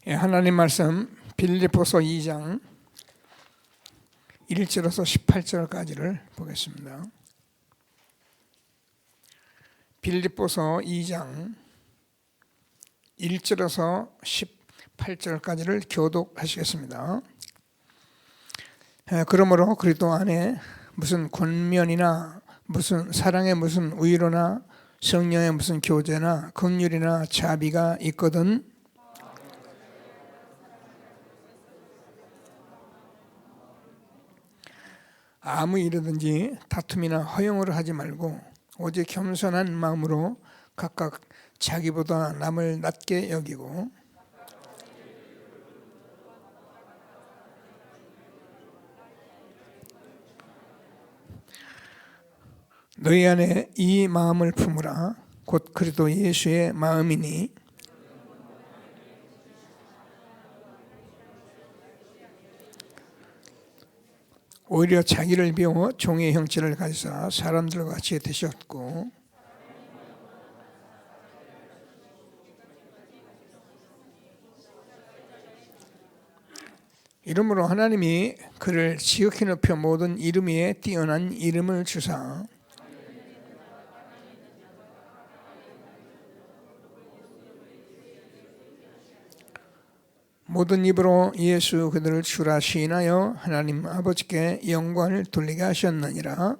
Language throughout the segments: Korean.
하나님 말씀 빌립보서 2장 1절에서 18절까지를 보겠습니다. 빌립보서 2장 1절에서 18절까지를 교독하시겠습니다. 그러므로 그리스도 안에 무슨 권면이나 무슨 사랑의 무슨 위로나 성령의 무슨 교제나 긍휼이나 자비가 있거든 아무 일이든지 다툼이나 허용을 하지 말고 오직 겸손한 마음으로 각각 자기보다 남을 낮게 여기고 너희 안에 이 마음을 품으라. 곧 그리스도 예수의 마음이니 오히려 자기를 비워 종의 형체를 가지사 사람들과 같이 되셨고 이러므로 하나님이 그를 지극히 높여 모든 이름 위에 뛰어난 이름을 주사 모든 입으로 예수 그들을 주라 시인하여 하나님 아버지께 영광을 돌리게 하셨느니라.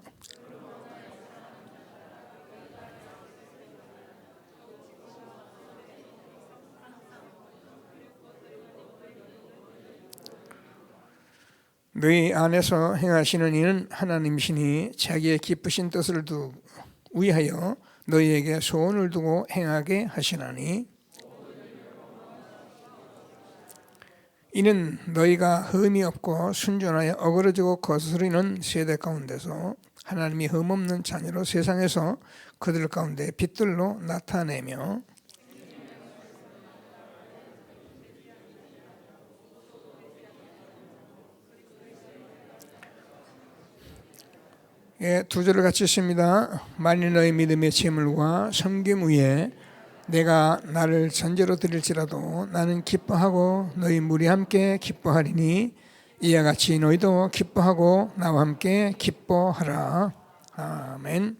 너희 안에서 행하시는 이는 하나님이시니 자기의 기쁘신 뜻을 위하여 너희에게 소원을 두고 행하게 하시나니 이는 너희가 흠이 없고 순전하여 어그러지고 거스르는 세대 가운데서 하나님이 흠없는 자녀로 세상에서 그들 가운데 빛들로 나타내며 두 절을 같이 읽습니다. 만일 너희 믿음의 재물과 섬김 위에 내가 나를 전제로 드릴지라도 나는 기뻐하고 너희 무리 함께 기뻐하리니 이와 같이 너희도 기뻐하고 나와 함께 기뻐하라. 아멘.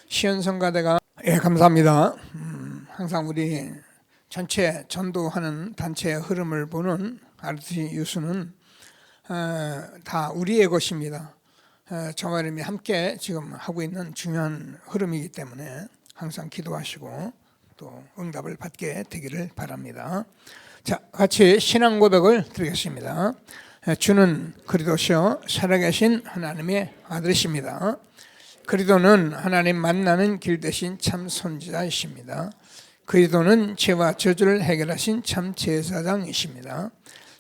시연성가대가 감사합니다. 항상 우리 전체 전도하는 단체의 흐름을 보는 RT 유수는 다 우리의 것입니다. 저와 이름이 함께 지금 하고 있는 중요한 흐름이기 때문에 항상 기도하시고 또 응답을 받게 되기를 바랍니다. 자, 같이 신앙 고백을 드리겠습니다. 주는 그리스도시요 살아계신 하나님의 아들이십니다. 그리스도는 하나님 만나는 길 대신 참 선지자이십니다. 그리스도는 죄와 저주를 해결하신 참 제사장이십니다.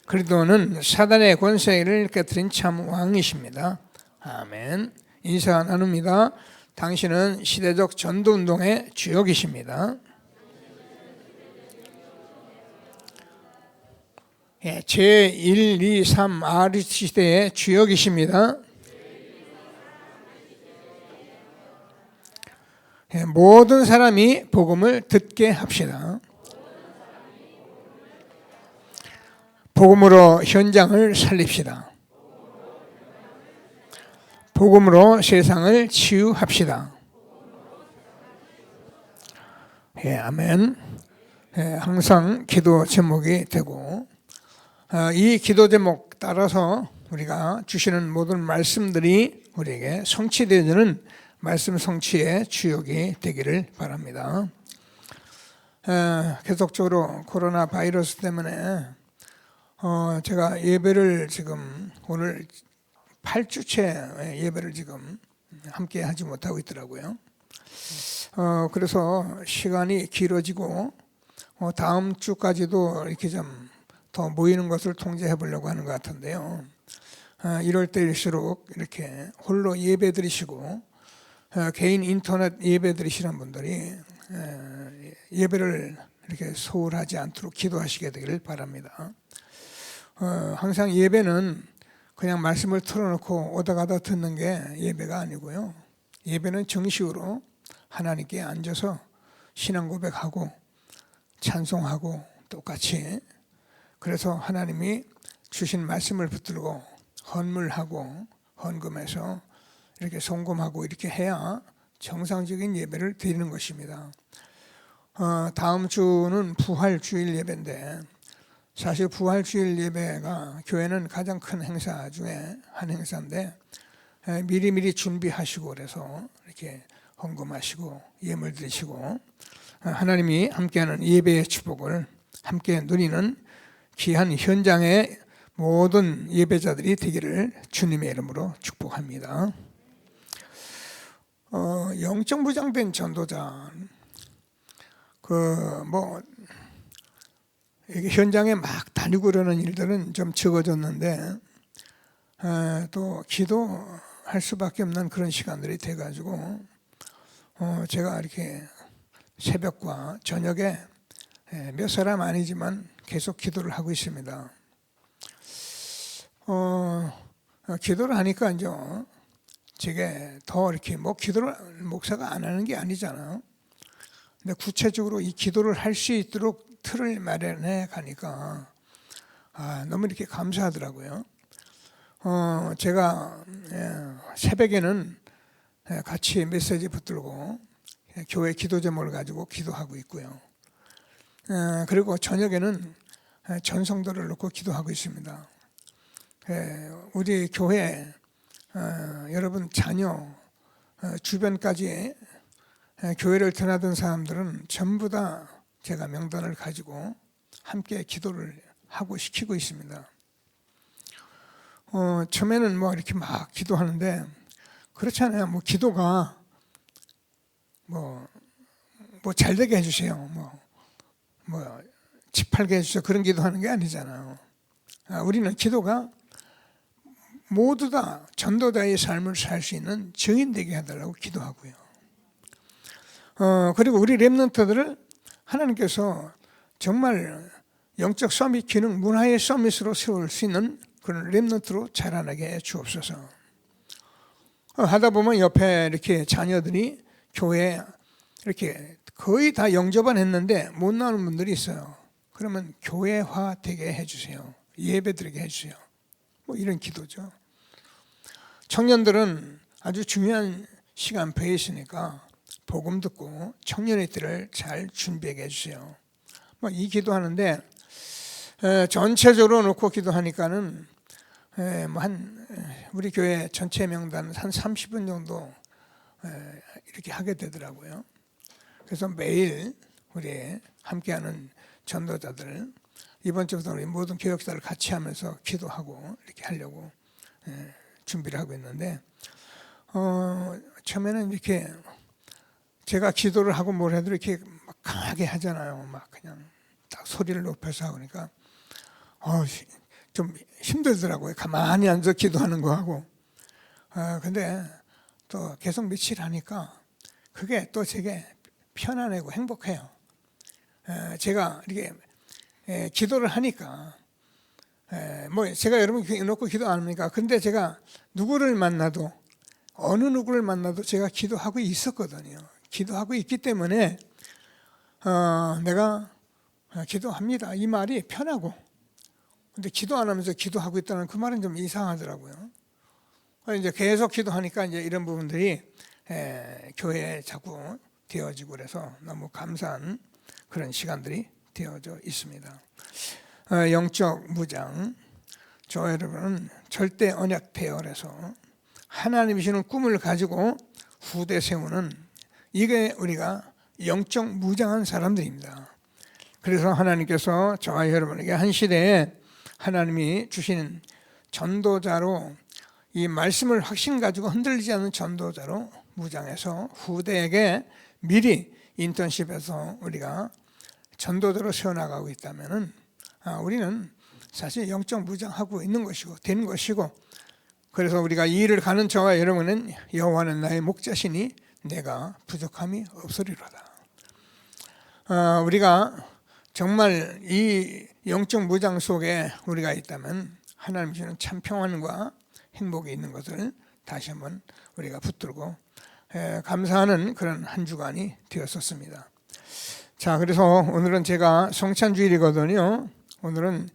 그리스도는 사단의 권세를 깨뜨린 참 왕이십니다. 아멘. 인사 나눕니다. 당신은 시대적 전도운동의 주역이십니다. 제1, 2, 3 R 시대의 주역이십니다. 모든 사람이 복음을 듣게 합시다. 복음으로 현장을 살립시다. 복음으로 세상을 치유합시다. 아멘. 항상 기도 제목이 되고 이 기도 제목 따라서 우리가 주시는 모든 말씀들이 우리에게 성취되어지는 말씀 성취의 주역이 되기를 바랍니다. 계속적으로 코로나 바이러스 때문에 제가 예배를 지금 오늘 8주째 예배를 지금 함께 하지 못하고 있더라고요. 그래서 시간이 길어지고 다음 주까지도 이렇게 좀 더 모이는 것을 통제해 보려고 하는 것 같은데요. 이럴 때일수록 이렇게 홀로 예배 드리시고 개인 인터넷 예배 드리시는 분들이 예배를 이렇게 소홀하지 않도록 기도하시게 되기를 바랍니다. 항상 예배는 그냥 말씀을 틀어놓고 오다 가다 듣는 게 예배가 아니고요. 예배는 정식으로 하나님께 앉아서 신앙 고백하고 찬송하고 똑같이 그래서 하나님이 주신 말씀을 붙들고 헌물하고 헌금해서 이렇게 송금하고 이렇게 해야 정상적인 예배를 드리는 것입니다. 다음 주는 부활주일 예배인데 사실 부활주일 예배가 교회는 가장 큰 행사 중에 한 행사인데 미리미리 준비하시고 그래서 이렇게 헌금하시고 예물 드리시고 하나님이 함께하는 예배의 축복을 함께 누리는 귀한 현장의 모든 예배자들이 되기를 주님의 이름으로 축복합니다. 영적 무장된 전도자, 이게 현장에 막 다니고 그러는 일들은 좀 적어졌는데 또 기도할 수밖에 없는 그런 시간들이 돼가지고 제가 이렇게 새벽과 저녁에 몇 사람 아니지만 계속 기도를 하고 있습니다. 기도를 하니까 이제 제게 더 이렇게 기도를 목사가 안 하는 게 아니잖아요. 근데 구체적으로 이 기도를 할 수 있도록 틀을 마련해 가니까 너무 이렇게 감사하더라고요. 제가 새벽에는 같이 메시지 붙들고 교회 기도 제목을 가지고 기도하고 있고요. 그리고 저녁에는 전성도를 놓고 기도하고 있습니다. 우리 교회 여러분 자녀 주변까지 교회를 드나든 사람들은 전부 다 제가 명단을 가지고 함께 기도를 하고 시키고 있습니다. 처음에는 이렇게 막 기도하는데 그렇잖아요. 기도가 잘 되게 해주세요. 집 팔게 해주세요. 그런 기도하는 게 아니잖아요. 우리는 기도가 모두 다 전도자의 삶을 살 수 있는 증인 되게 해달라고 기도하고요. 그리고 우리 렘넌트들을 하나님께서 정말 영적 서밋 기능, 문화의 서밋으로 세울 수 있는 그런 렘넌트로 자라나게 해 주옵소서. 하다 보면 옆에 이렇게 자녀들이 교회에 이렇게 거의 다 영접은 했는데 못 나오는 분들이 있어요. 그러면 교회화 되게 해주세요. 예배 드리게 해주세요. 이런 기도죠. 청년들은 아주 중요한 시간표에 있으니까 복음 듣고 청년의 때를 잘 준비하게 해주세요. 이 기도하는데 전체적으로 놓고 기도하니까는 우리 교회 전체 명단 한 30분 정도 이렇게 하게 되더라고요. 그래서 매일 우리 함께하는 전도자들 이번 주부터 우리 모든 교역자를 같이 하면서 기도하고 이렇게 하려고 준비를 하고 있는데 처음에는 이렇게 제가 기도를 하고 뭘 해도 이렇게 막 강하게 하잖아요. 막 그냥 딱 소리를 높여서 하니까 좀 힘들더라고요. 가만히 앉아 기도하는 거하고. 근데 또 계속 며칠 하니까 그게 또 제게 편안하고 행복해요. 제가 이렇게 기도를 하니까 제가 여러분 놓고 기도 안 합니까? 근데 제가 누구를 만나도 어느 누구를 만나도 제가 기도하고 있었거든요. 기도하고 있기 때문에 내가 기도합니다. 이 말이 편하고 근데 기도 안 하면서 기도하고 있다는 그 말은 좀 이상하더라고요. 이제 계속 기도하니까 이제 이런 부분들이 교회에 자꾸 되어지고 그래서 너무 감사한 그런 시간들이 되어져 있습니다. 영적 무장, 저 여러분은 절대 언약 대열에서 하나님이 주는 꿈을 가지고 후대 세우는 이게 우리가 영적 무장한 사람들입니다. 그래서 하나님께서 저와 여러분에게 한 시대에 하나님이 주신 전도자로 이 말씀을 확신 가지고 흔들리지 않는 전도자로 무장해서 후대에게 미리 인턴십에서 우리가 전도자로 세워나가고 있다면은 우리는 사실 영적 무장하고 있는 것이고 되는 것이고 그래서 우리가 이 일을 가는 저와 여러분은 여호와는 나의 목자시니 내가 부족함이 없으리로다. 우리가 정말 이 영적 무장 속에 우리가 있다면 하나님 주는 참 평안과 행복이 있는 것을 다시 한번 우리가 붙들고 감사하는 그런 한 주간이 되었었습니다. 자, 그래서 오늘은 제가 성찬주일이거든요. 오늘은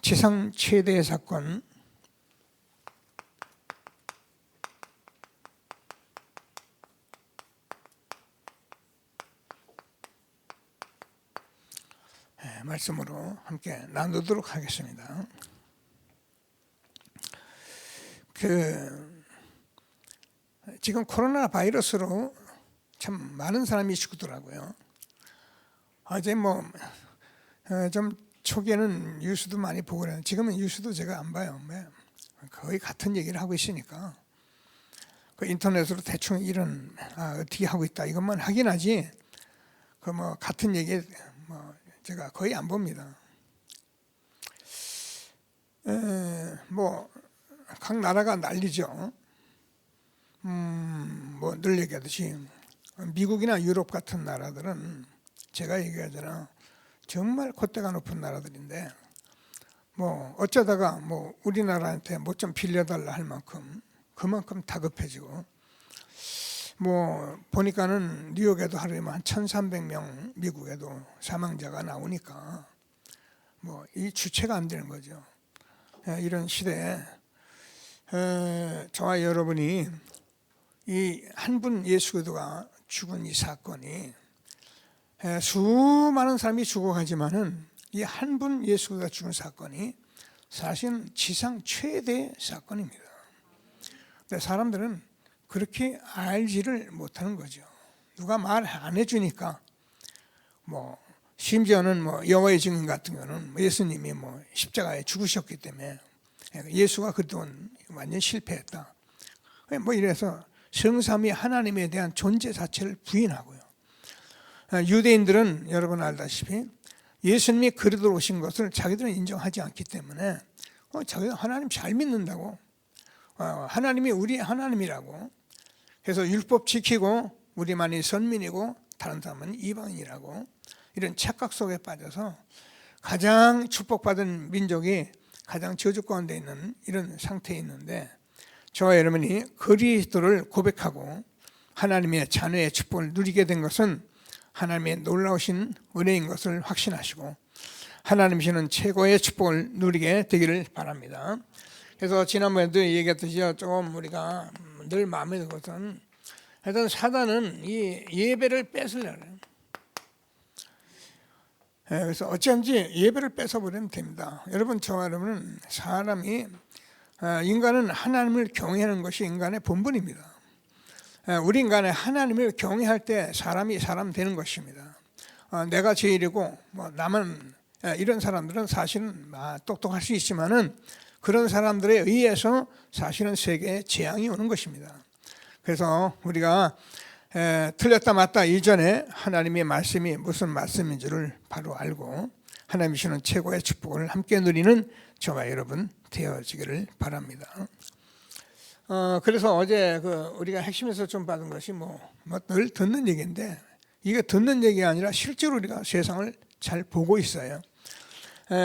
지상 최대의 사건, 말씀으로 함께 나누도록 하겠습니다. 지금 코로나 바이러스로 참 많은 사람이 죽더라고요. 어제 좀 초기에는 뉴스도 많이 보고 그래요. 지금은 뉴스도 제가 안 봐요. 거의 같은 얘기를 하고 있으니까 그 인터넷으로 대충 이런 어떻게 하고 있다 이것만 확인하지 같은 얘기 제가 거의 안 봅니다. 각 나라가 난리죠. 늘 얘기하듯이 미국이나 유럽 같은 나라들은 제가 얘기하잖아. 정말 콧대가 높은 나라들인데 어쩌다가 우리나라한테 뭐 좀 빌려달라 할 만큼 그만큼 다급해지고 보니까는 뉴욕에도 하루에 한 1,300명 미국에도 사망자가 나오니까 이 주체가 안 되는 거죠. 이런 시대에 저와 여러분이 이 한 분 예수 그리스도가 죽은 이 사건이 수많은 사람이 죽어가지만은 이 한 분 예수 그리스도가 죽은 사건이 사실은 지상 최대 사건입니다. 근데 사람들은 그렇게 알지를 못하는 거죠. 누가 말 안 해주니까 심지어는 여호와의 증인 같은 경우는 예수님이 십자가에 죽으셨기 때문에 예수가 그동안 완전 실패했다. 이래서 성삼위 하나님에 대한 존재 자체를 부인하고요. 유대인들은 여러분 알다시피 예수님이 그리스도로 오신 것을 자기들은 인정하지 않기 때문에 자기들 하나님 잘 믿는다고, 하나님이 우리 하나님이라고, 그래서 율법 지키고 우리만이 선민이고 다른 사람은 이방인이라고 이런 착각 속에 빠져서 가장 축복받은 민족이 가장 저주 가운데 있는 이런 상태에 있는데, 저와 여러분이 그리스도를 고백하고 하나님의 자녀의 축복을 누리게 된 것은 하나님의 놀라우신 은혜인 것을 확신하시고 하나님이 주는 최고의 축복을 누리게 되기를 바랍니다. 그래서 지난번에도 얘기했듯이 조금 우리가 늘 마음에 드는 것은 하여튼 사단은 이 예배를 뺏으려고 해요. 그래서 어찌한지 예배를 뺏어버리면 됩니다. 여러분, 저와 여러분은 인간은 하나님을 경외하는 것이 인간의 본분입니다. 우리 인간은 하나님을 경외할 때 사람이 사람 되는 것입니다. 내가 제일이고 남은 이런 사람들은 사실은 똑똑할 수 있지만은 그런 사람들에 의해서 사실은 세계에 재앙이 오는 것입니다. 그래서 우리가 틀렸다 맞다 이전에 하나님의 말씀이 무슨 말씀인지를 바로 알고 하나님이 주시는 최고의 축복을 함께 누리는 저와 여러분 되어지기를 바랍니다. 그래서 어제 우리가 핵심에서 좀 받은 것이 늘 듣는 얘기인데, 이게 듣는 얘기가 아니라 실제로 우리가 세상을 잘 보고 있어요.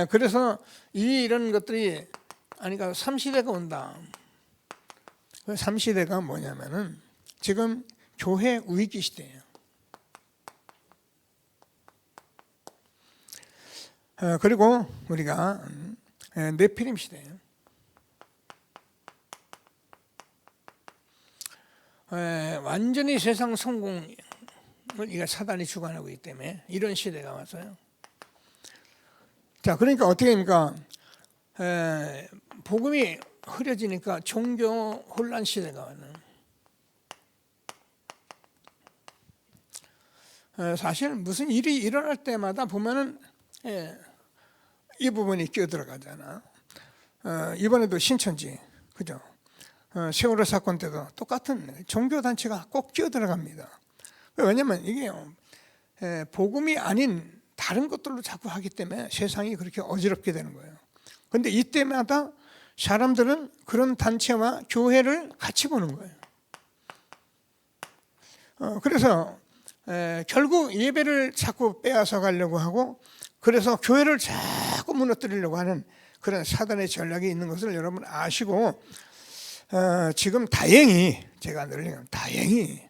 그래서 이런 것들이 그러니까 3시대가 온다. 그 3시대가 뭐냐면은 지금 교회 위기 시대예요. 그리고 우리가 네피림 시대예요. 완전히 세상 성공을 이게 사단이 주관하고 있기 때문에 이런 시대가 왔어요. 자, 그러니까 어떻게 됩니까? 복음이 흐려지니까 종교 혼란 시대가 왔는. 사실 무슨 일이 일어날 때마다 보면은 이 부분이 끼어들어가잖아. 이번에도 신천지, 그죠? 세월호 사건 때도 똑같은 종교단체가 꼭 끼어들어갑니다. 왜냐하면 이게 복음이 아닌 다른 것들로 자꾸 하기 때문에 세상이 그렇게 어지럽게 되는 거예요. 그런데 이때마다 사람들은 그런 단체와 교회를 같이 보는 거예요. 그래서 결국 예배를 자꾸 빼앗아 가려고 하고, 그래서 교회를 자꾸 무너뜨리려고 하는 그런 사단의 전략이 있는 것을 여러분 아시고, 지금 다행히, 제가 늘 얘기하면 다행히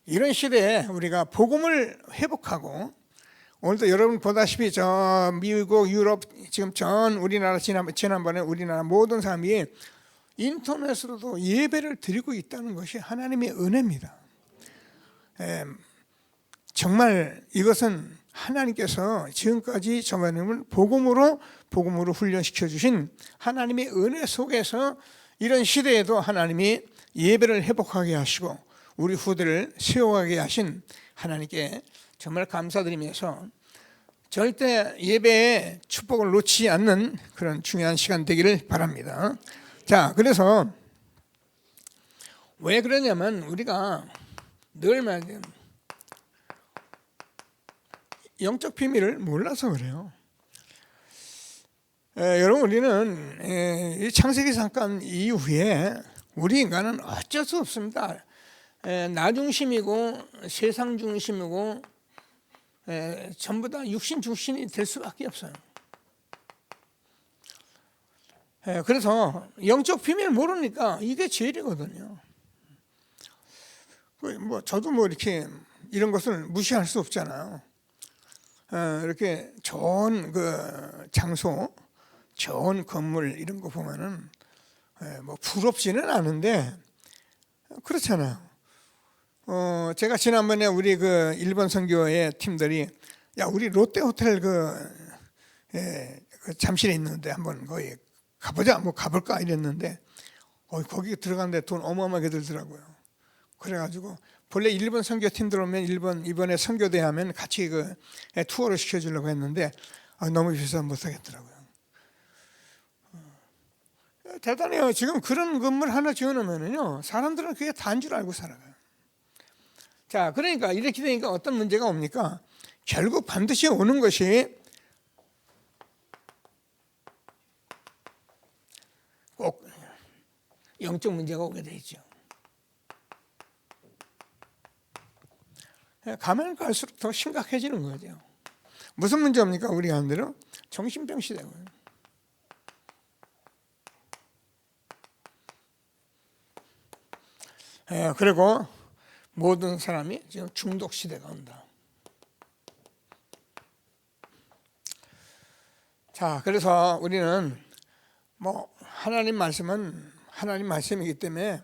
이런 시대에 우리가 복음을 회복하고 오늘도 여러분 보다시피 저 미국, 유럽 지금 전 우리나라 지난번에 우리나라 모든 사람이 인터넷으로도 예배를 드리고 있다는 것이 하나님의 은혜입니다. 정말 이것은 하나님께서 지금까지 저만을 복음으로 훈련시켜 주신 하나님의 은혜 속에서 이런 시대에도 하나님이 예배를 회복하게 하시고 우리 후대를 세워가게 하신 하나님께 정말 감사드리면서 절대 예배의 축복을 놓치지 않는 그런 중요한 시간 되기를 바랍니다. 자, 그래서 왜 그러냐면 우리가 늘 말하는 영적 비밀을 몰라서 그래요. 여러분, 우리는 이 창세기 사건 이후에 우리 인간은 어쩔 수 없습니다. 나 중심이고 세상 중심이고 전부 다 육신 중심이 될 수밖에 없어요. 그래서 영적 비밀 모르니까 이게 죄이거든요. 저도 이렇게 이런 것을 무시할 수 없잖아요. 이렇게 좋은 그 장소, 좋은 건물 이런 거 보면은 부럽지는 않은데 그렇잖아요. 제가 지난번에 우리 그 일본 선교회 팀들이 야 우리 롯데 호텔 그 잠실에 있는데 한번 거기 가보자, 가볼까 이랬는데 거기 들어가는데 돈 어마어마하게 들더라고요. 그래가지고 본래 일본 선교팀들 오면 이번에 선교대 하면 같이 그 투어를 시켜주려고 했는데 너무 비싸서 못 사겠더라고요. 대단해요. 지금 그런 건물 하나 지어놓으면요 사람들은 그게 다인 줄 알고 살아가요. 자, 그러니까 이렇게 되니까 어떤 문제가 옵니까? 결국 반드시 오는 것이 꼭 영적 문제가 오게 되죠. 가면 갈수록 더 심각해지는 거죠. 무슨 문제입니까? 우리 안대로 정신병 시대고요. 그리고 모든 사람이 지금 중독 시대가 온다. 자, 그래서 우리는 하나님 말씀은 하나님 말씀이기 때문에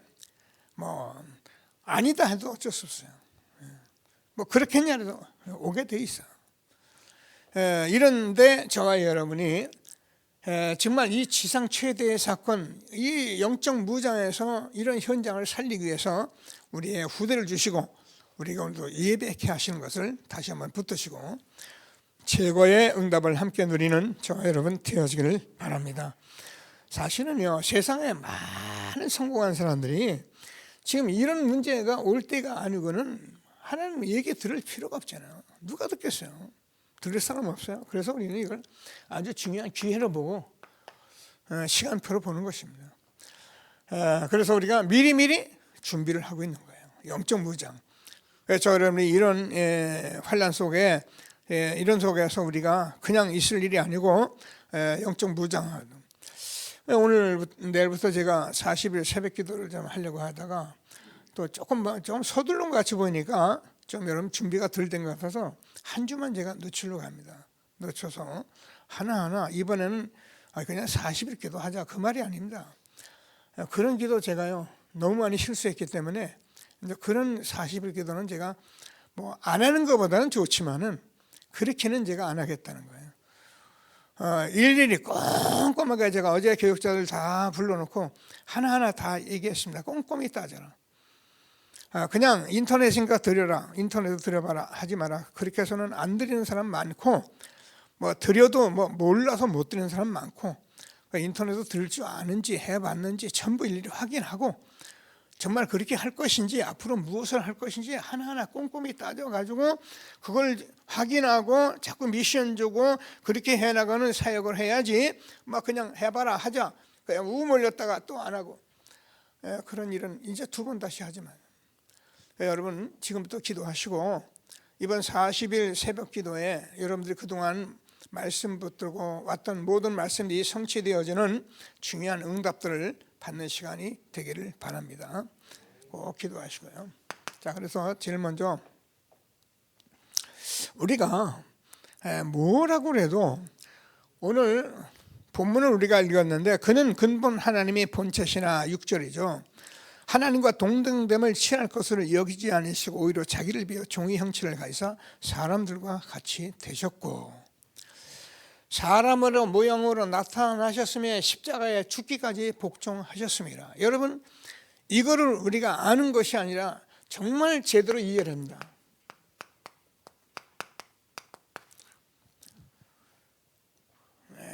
아니다 해도 어쩔 수 없어요. 그렇겠냐도 오게 돼 있어. 이런데 저와 여러분이 정말 이 지상 최대의 사건, 이 영적 무장에서 이런 현장을 살리기 위해서 우리의 후대를 주시고 우리가 오늘도 예배케 하시는 것을 다시 한번 붙드시고 최고의 응답을 함께 누리는 저와 여러분 되어지기를 바랍니다. 사실은요 세상에 많은 성공한 사람들이 지금 이런 문제가 올 때가 아니고는 하나님 얘기 들을 필요가 없잖아요. 누가 듣겠어요? 들을 사람 없어요. 그래서 우리는 이걸 아주 중요한 기회로 보고 시간표로 보는 것입니다. 그래서 우리가 미리미리 준비를 하고 있는 거예요. 영적 무장. 그래서 여러분이 이런 환란 속에 이런 속에서 우리가 그냥 있을 일이 아니고 영적 무장하는. 오늘 내일부터 제가 40일 새벽 기도를 좀 하려고 하다가 또 좀 서둘른 것 같이 보이니까 좀 여러분 준비가 덜 된 것 같아서 한 주만 제가 늦추려고 합니다. 늦춰서 하나하나 이번에는 그냥 40일 기도하자 그 말이 아닙니다. 그런 기도 제가요 너무 많이 실수했기 때문에 이제 그런 40일 기도는 제가 안 하는 것보다는 좋지만은 그렇게는 제가 안 하겠다는 거예요. 일일이 꼼꼼하게 제가 어제 교육자들 다 불러놓고 하나하나 다 얘기했습니다. 꼼꼼히 따져라. 그냥 인터넷인가 드려라, 인터넷 드려봐라 하지 마라. 그렇게 해서는 안 드리는 사람 많고 드려도 몰라서 못 드리는 사람 많고 인터넷으로 들을 줄 아는지 해봤는지 전부 일일이 확인하고 정말 그렇게 할 것인지 앞으로 무엇을 할 것인지 하나하나 꼼꼼히 따져가지고 그걸 확인하고 자꾸 미션 주고 그렇게 해나가는 사역을 해야지 그냥 해봐라 하자 그냥 몰렸다가 또 안 하고 그런 일은 이제 두 번 다시 하지 마요. 여러분 지금부터 기도하시고 이번 40일 새벽 기도에 여러분들이 그동안 말씀 붙들고 왔던 모든 말씀들이 성취되어지는 중요한 응답들을 받는 시간이 되기를 바랍니다. 꼭 기도하시고요. 자, 그래서 제일 먼저 우리가 뭐라고 그래도 오늘 본문을 우리가 읽었는데 그는 근본 하나님의 본체시나 6절이죠. 하나님과 동등됨을 취할 것으로 여기지 않으시고 오히려 자기를 비워 종의 형체를 가지사 사람들과 같이 되셨고 사람으로 모형으로 나타나셨으며 십자가에 죽기까지 복종하셨습니다. 여러분 이거를 우리가 아는 것이 아니라 정말 제대로 이해를 합니다.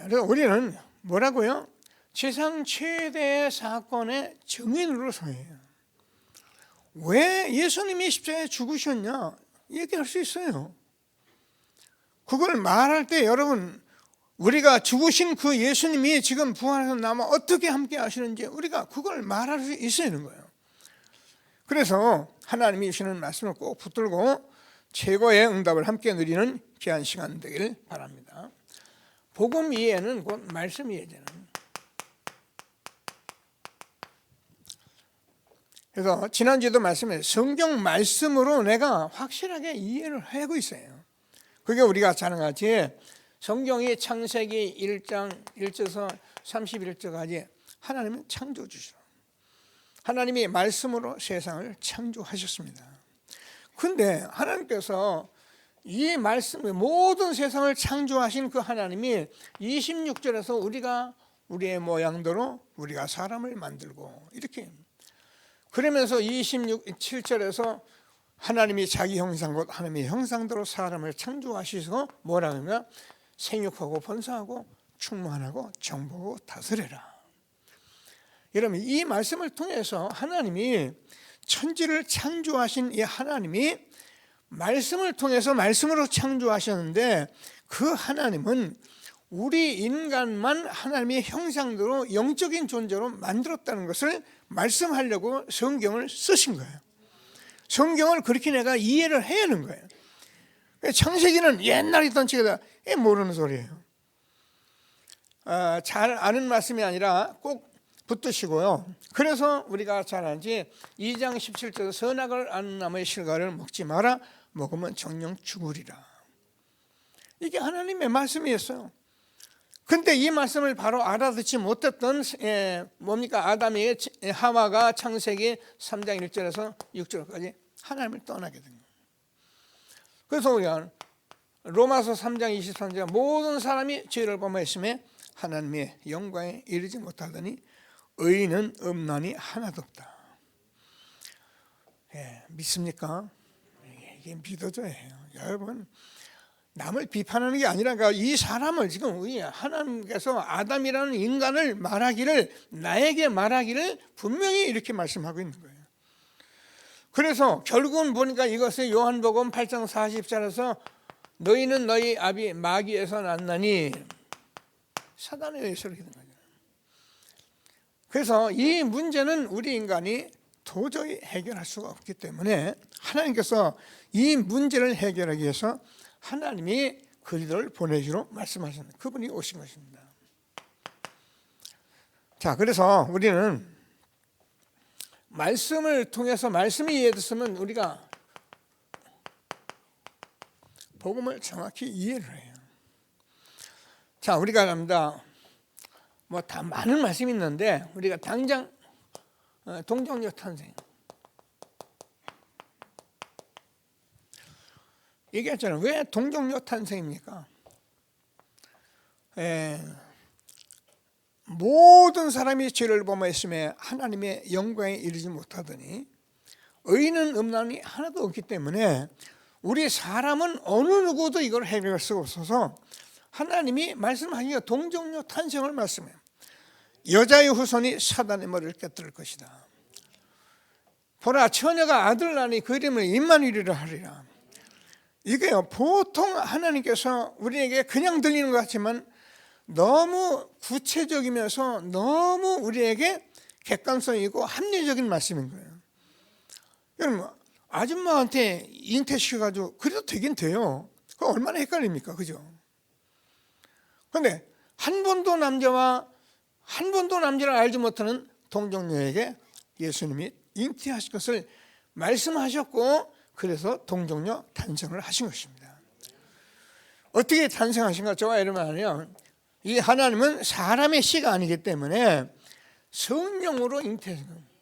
그래서 우리는 뭐라고요? 세상 최대의 사건의 증인으로서 해요. 왜 예수님이 십자가에 죽으셨냐? 얘기할 수 있어요. 그걸 말할 때 여러분 우리가 죽으신 그 예수님이 지금 부활해서 나와 어떻게 함께 하시는지 우리가 그걸 말할 수 있어야 하는 거예요. 그래서 하나님이 주시는 말씀을 꼭 붙들고 최고의 응답을 함께 누리는 귀한 시간 되길 바랍니다. 복음 이해는 곧 말씀 이해잖아요. 그래서 지난주에도 말씀에 성경 말씀으로 내가 확실하게 이해를 하고 있어요. 그게 우리가 잘 아는 같이 성경이 창세기 1장 1절에서 31절까지 하나님은 창조주시로 하나님이 말씀으로 세상을 창조하셨습니다. 그런데 하나님께서 이 말씀 모든 세상을 창조하신 그 하나님이 26절에서 우리가 우리의 모양대로 우리가 사람을 만들고 이렇게 그러면서 27절에서 하나님이 자기 형상 곧 하나님의 형상대로 사람을 창조하시서 뭐라 하면 생육하고 번성하고 충만하고 정복하고 다스려라. 여러분 이 말씀을 통해서 하나님이 천지를 창조하신 이 하나님이 말씀을 통해서 말씀으로 창조하셨는데 그 하나님은 우리 인간만 하나님의 형상대로 영적인 존재로 만들었다는 것을 말씀하려고 성경을 쓰신 거예요. 성경을 그렇게 내가 이해를 해야 하는 거예요. 창세기는 옛날에 있던 책이다. 모르는 소리예요. 잘 아는 말씀이 아니라 꼭 붙드시고요. 그래서 우리가 잘 알지 2장 17절에 선악을 아는 나무의 실과를 먹지 마라. 먹으면 정령 죽으리라. 이게 하나님의 말씀이었어요. 근데 이 말씀을 바로 알아듣지 못했던 뭡니까? 아담의 하와가 창세기 3장 1절에서 6절까지 하나님을 떠나게 된 거예요. 그래서 우리가 로마서 3장 23절 모든 사람이 죄를 범하였음에 하나님의 영광에 이르지 못하더니 의인은 없나니 하나도 없다. 믿습니까? 이게 믿어져야 해요. 여러분 남을 비판하는 게 아니라 이 사람을 지금 우리 하나님께서 아담이라는 인간을 말하기를 나에게 말하기를 분명히 이렇게 말씀하고 있는 거예요. 그래서 결국은 보니까 이것을 요한복음 8장 40절에서 너희는 너희 아비 마귀에서 났나니 사단에 의해서 이렇게 된 거죠. 그래서 이 문제는 우리 인간이 도저히 해결할 수가 없기 때문에 하나님께서 이 문제를 해결하기 위해서 하나님이 그리스도를 보내주로 말씀하셨는데 그분이 오신 것입니다. 자, 그래서 우리는 말씀을 통해서 말씀이 이해됐으면 우리가 복음을 정확히 이해를 해요. 자, 우리가 합니다. 뭐 다 많은 말씀이 있는데 우리가 당장 동정녀 탄생 얘기했잖아요. 왜 동정녀 탄생입니까? 모든 사람이 죄를 범하였음에 하나님의 영광에 이르지 못하더니 의인은 없나니 하나도 없기 때문에 우리 사람은 어느 누구도 이걸 해결할 수가 없어서 하나님이 말씀하시기가 동정녀 탄생을 말씀해요. 여자의 후손이 사단의 머리를 깨뜨릴 것이다. 보라 처녀가 아들 낳으니 그 이름을 임마누엘이라 하리라. 이게요 보통 하나님께서 우리에게 그냥 들리는 것 같지만 너무 구체적이면서 너무 우리에게 객관성이 있고 합리적인 말씀인 거예요. 여러분 아줌마한테 잉태시켜가지고 그래도 되긴 돼요. 그거 얼마나 헷갈립니까? 그죠? 그런데 한 번도 남자를 알지 못하는 동정녀에게 예수님이 잉태하실 것을 말씀하셨고 그래서 동정녀 탄생을 하신 것입니다. 어떻게 탄생하신가? 저와 여러분은요, 이 하나님은 사람의 씨가 아니기 때문에 성령으로 잉태하신 겁니다.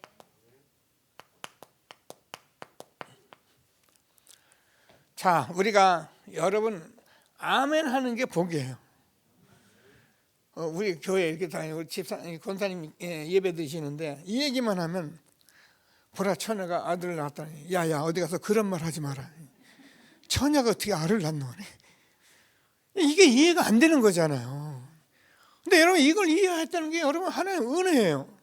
자, 우리가 여러분 아멘 하는 게 복이에요. 우리 교회 이렇게 다니고 집사님, 권사님 예배 드시는데 이 얘기만 하면 보라 처녀가 아들을 낳았다니, 야야 어디 가서 그런 말 하지 마라. 처녀가 어떻게 아를 낳노니? 이게 이해가 안 되는 거잖아요. 근데 여러분 이걸 이해했다는 게 여러분 하나님의 은혜예요.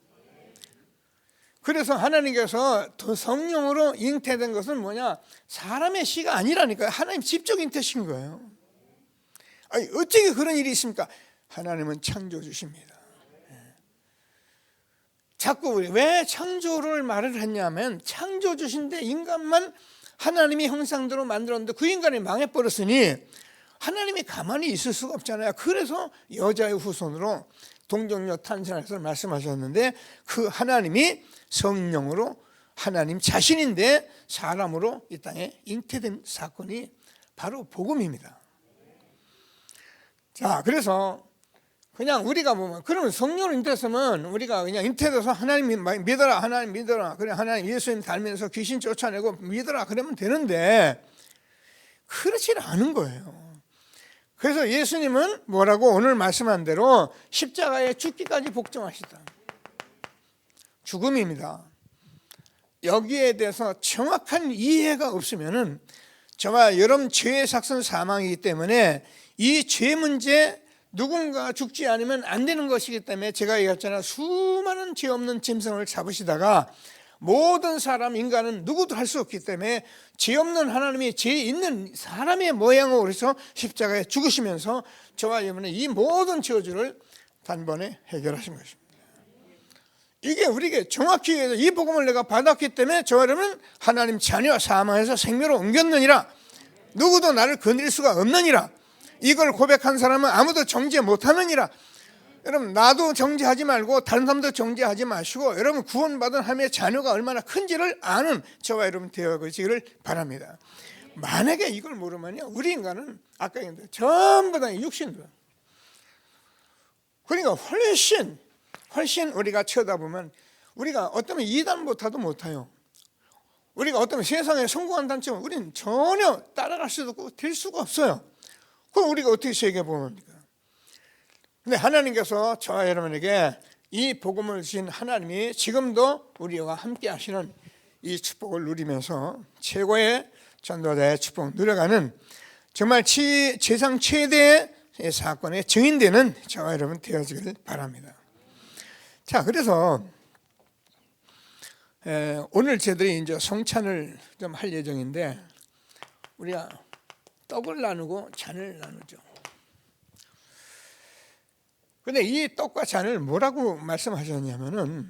그래서 하나님께서 더 성령으로 잉태된 것은 뭐냐? 사람의 씨가 아니라니까요. 하나님 직접 잉태신 거예요. 아니, 어떻게 그런 일이 있습니까? 하나님은 창조주십니다. 자꾸 왜 창조를 말을 했냐면, 창조주신데 인간만 하나님이 형상대로 만들었는데 그 인간이 망해버렸으니 하나님이 가만히 있을 수가 없잖아요. 그래서 여자의 후손으로 동정녀 탄생해서 말씀하셨는데, 그 하나님이 성령으로 하나님 자신인데 사람으로 이 땅에 잉태된 사건이 바로 복음입니다. 자, 그래서 그냥 우리가 보면, 그러면 성령을 잉태했으면 우리가 그냥 잉태돼서 하나님 믿어라, 하나님 믿어라, 그래 하나님 예수님 닮으면서 귀신 쫓아내고 믿어라 그러면 되는데 그렇지 않은 거예요. 그래서 예수님은 뭐라고 오늘 말씀한 대로 십자가에 죽기까지 복종하시다. 죽음입니다. 여기에 대해서 정확한 이해가 없으면은 저와 여러분 죄의 삭선 사망이기 때문에 이 죄 문제, 누군가 죽지 않으면 안 되는 것이기 때문에 제가 얘기했잖아요. 수많은 죄 없는 짐승을 잡으시다가 모든 사람, 인간은 누구도 할 수 없기 때문에 죄 없는 하나님이 죄 있는 사람의 모양으로 해서 십자가에 죽으시면서 저와 여러분의 이 모든 저주를 단번에 해결하신 것입니다. 이게 우리에게 정확히 이 복음을 내가 받았기 때문에 저와 여러분은 하나님 자녀, 사망에서 생명으로 옮겼느니라, 누구도 나를 건드릴 수가 없느니라, 이걸 고백한 사람은 아무도 정죄 못하느니라. 여러분 나도 정죄하지 말고 다른 사람도 정죄하지 마시고 여러분 구원받은 하나님의 자녀가 얼마나 큰지를 아는 저와 여러분 되어지기를 바랍니다. 만약에 이걸 모르면요, 우리 인간은 아까 얘기했는데 전부 다 육신들. 그러니까 훨씬 우리가 쳐다보면 우리가 어쩌면 이단보다도 못해요. 우리가 어쩌면 세상에 성공한 단점은 우리는 전혀 따라갈 수도 없고 될 수가 없어요. 그럼 우리가 어떻게 세계 복음입니까? 근데 하나님께서 저와 여러분에게 이 복음을 주신 하나님이 지금도 우리와 함께 하시는 이 축복을 누리면서 최고의 전도자의 축복을 누려가는 정말 세상 최대의 사건의 증인되는 저와 여러분 되어지기를 바랍니다. 자, 그래서 오늘 저희들이 이제 성찬을 좀 할 예정인데 우리가 떡을 나누고 잔을 나누죠. 근데 이 떡과 잔을 뭐라고 말씀하셨냐면은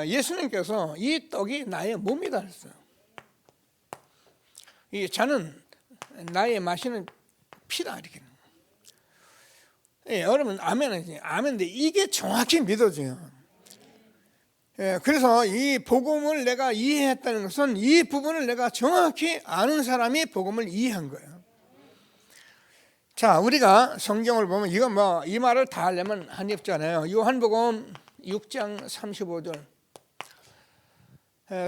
예수님께서 이 떡이 나의 몸이다 했어요. 이 잔은 나의 마시는 피다 이렇게. 여러분 아멘이지. 아멘인데 이게 정확히 믿어져요. 그래서 이 복음을 내가 이해했다는 것은 이 부분을 내가 정확히 아는 사람이 복음을 이해한 거예요. 자, 우리가 성경을 보면 이거 뭐 이 말을 다 하려면 한이 없잖아요. 요한복음 6장 35절.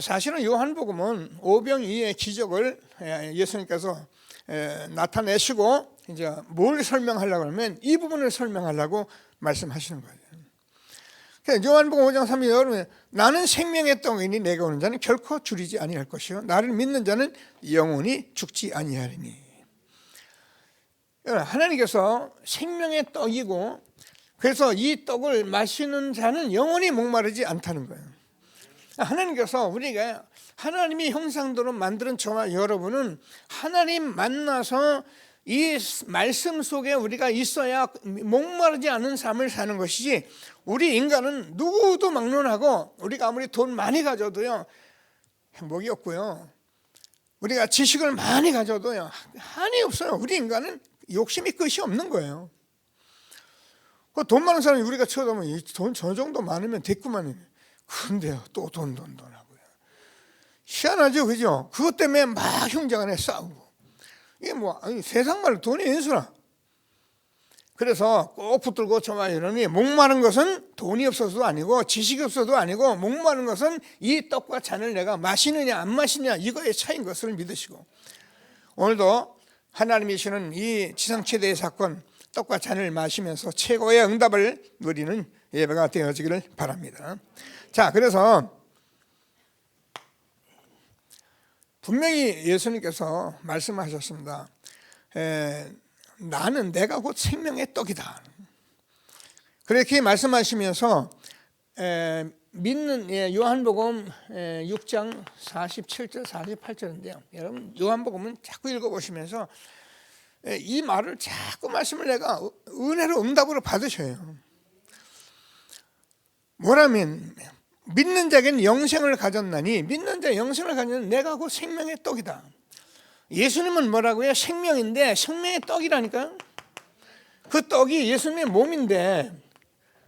사실은 요한복음은 오병이의 기적을 예수님께서 나타내시고 이제 뭘 설명하려고 하면 이 부분을 설명하려고 말씀하시는 거예요. 그러니까 요한복음 5장 3절 여러분, 나는 생명의 떡이니 내가 오는 자는 결코 줄이지 아니할 것이요 나를 믿는 자는 영원히 죽지 아니하리니. 하나님께서 생명의 떡이고 그래서 이 떡을 마시는 자는 영원히 목마르지 않다는 거예요. 하나님께서 우리가 하나님의 형상대로 만드는 저와 여러분은 하나님 만나서 이 말씀 속에 우리가 있어야 목마르지 않은 삶을 사는 것이지, 우리 인간은 누구도 막론하고 우리가 아무리 돈 많이 가져도요 행복이 없고요, 우리가 지식을 많이 가져도요 한이 없어요. 우리 인간은 욕심이 끝이 없는 거예요. 돈 많은 사람이 우리가 쳐다보면 돈 저 정도 많으면 됐구만. 근데요 또 돈 하고요. 희한하죠, 그죠? 그것 때문에 막 형제간에 싸우고 이게 뭐 세상 말로 돈이 인수나. 그래서 꼭 붙들고 저와 여러분이 목마른 것은 돈이 없어서도 아니고 지식이 없어도 아니고 목마른 것은 이 떡과 잔을 내가 마시느냐 안 마시느냐 이거의 차이인 것을 믿으시고 오늘도 하나님이 주시는 이 지상 최대의 사건 떡과 잔을 마시면서 최고의 응답을 누리는 예배가 되어지기를 바랍니다. 자, 그래서 분명히 예수님께서 말씀하셨습니다. 나는 내가 곧 생명의 떡이다. 그렇게 말씀하시면서 믿는 요한복음 6장 47절 48절인데요. 여러분 요한복음은 자꾸 읽어보시면서 이 말을 자꾸 말씀을 내가 은혜로 응답으로 받으셔요. 뭐라면 믿는 자에게는 영생을 가졌나니 믿는 자 영생을 가졌는 내가 곧 생명의 떡이다. 예수님은 뭐라고요? 생명인데 생명의 떡이라니까요. 그 떡이 예수님의 몸인데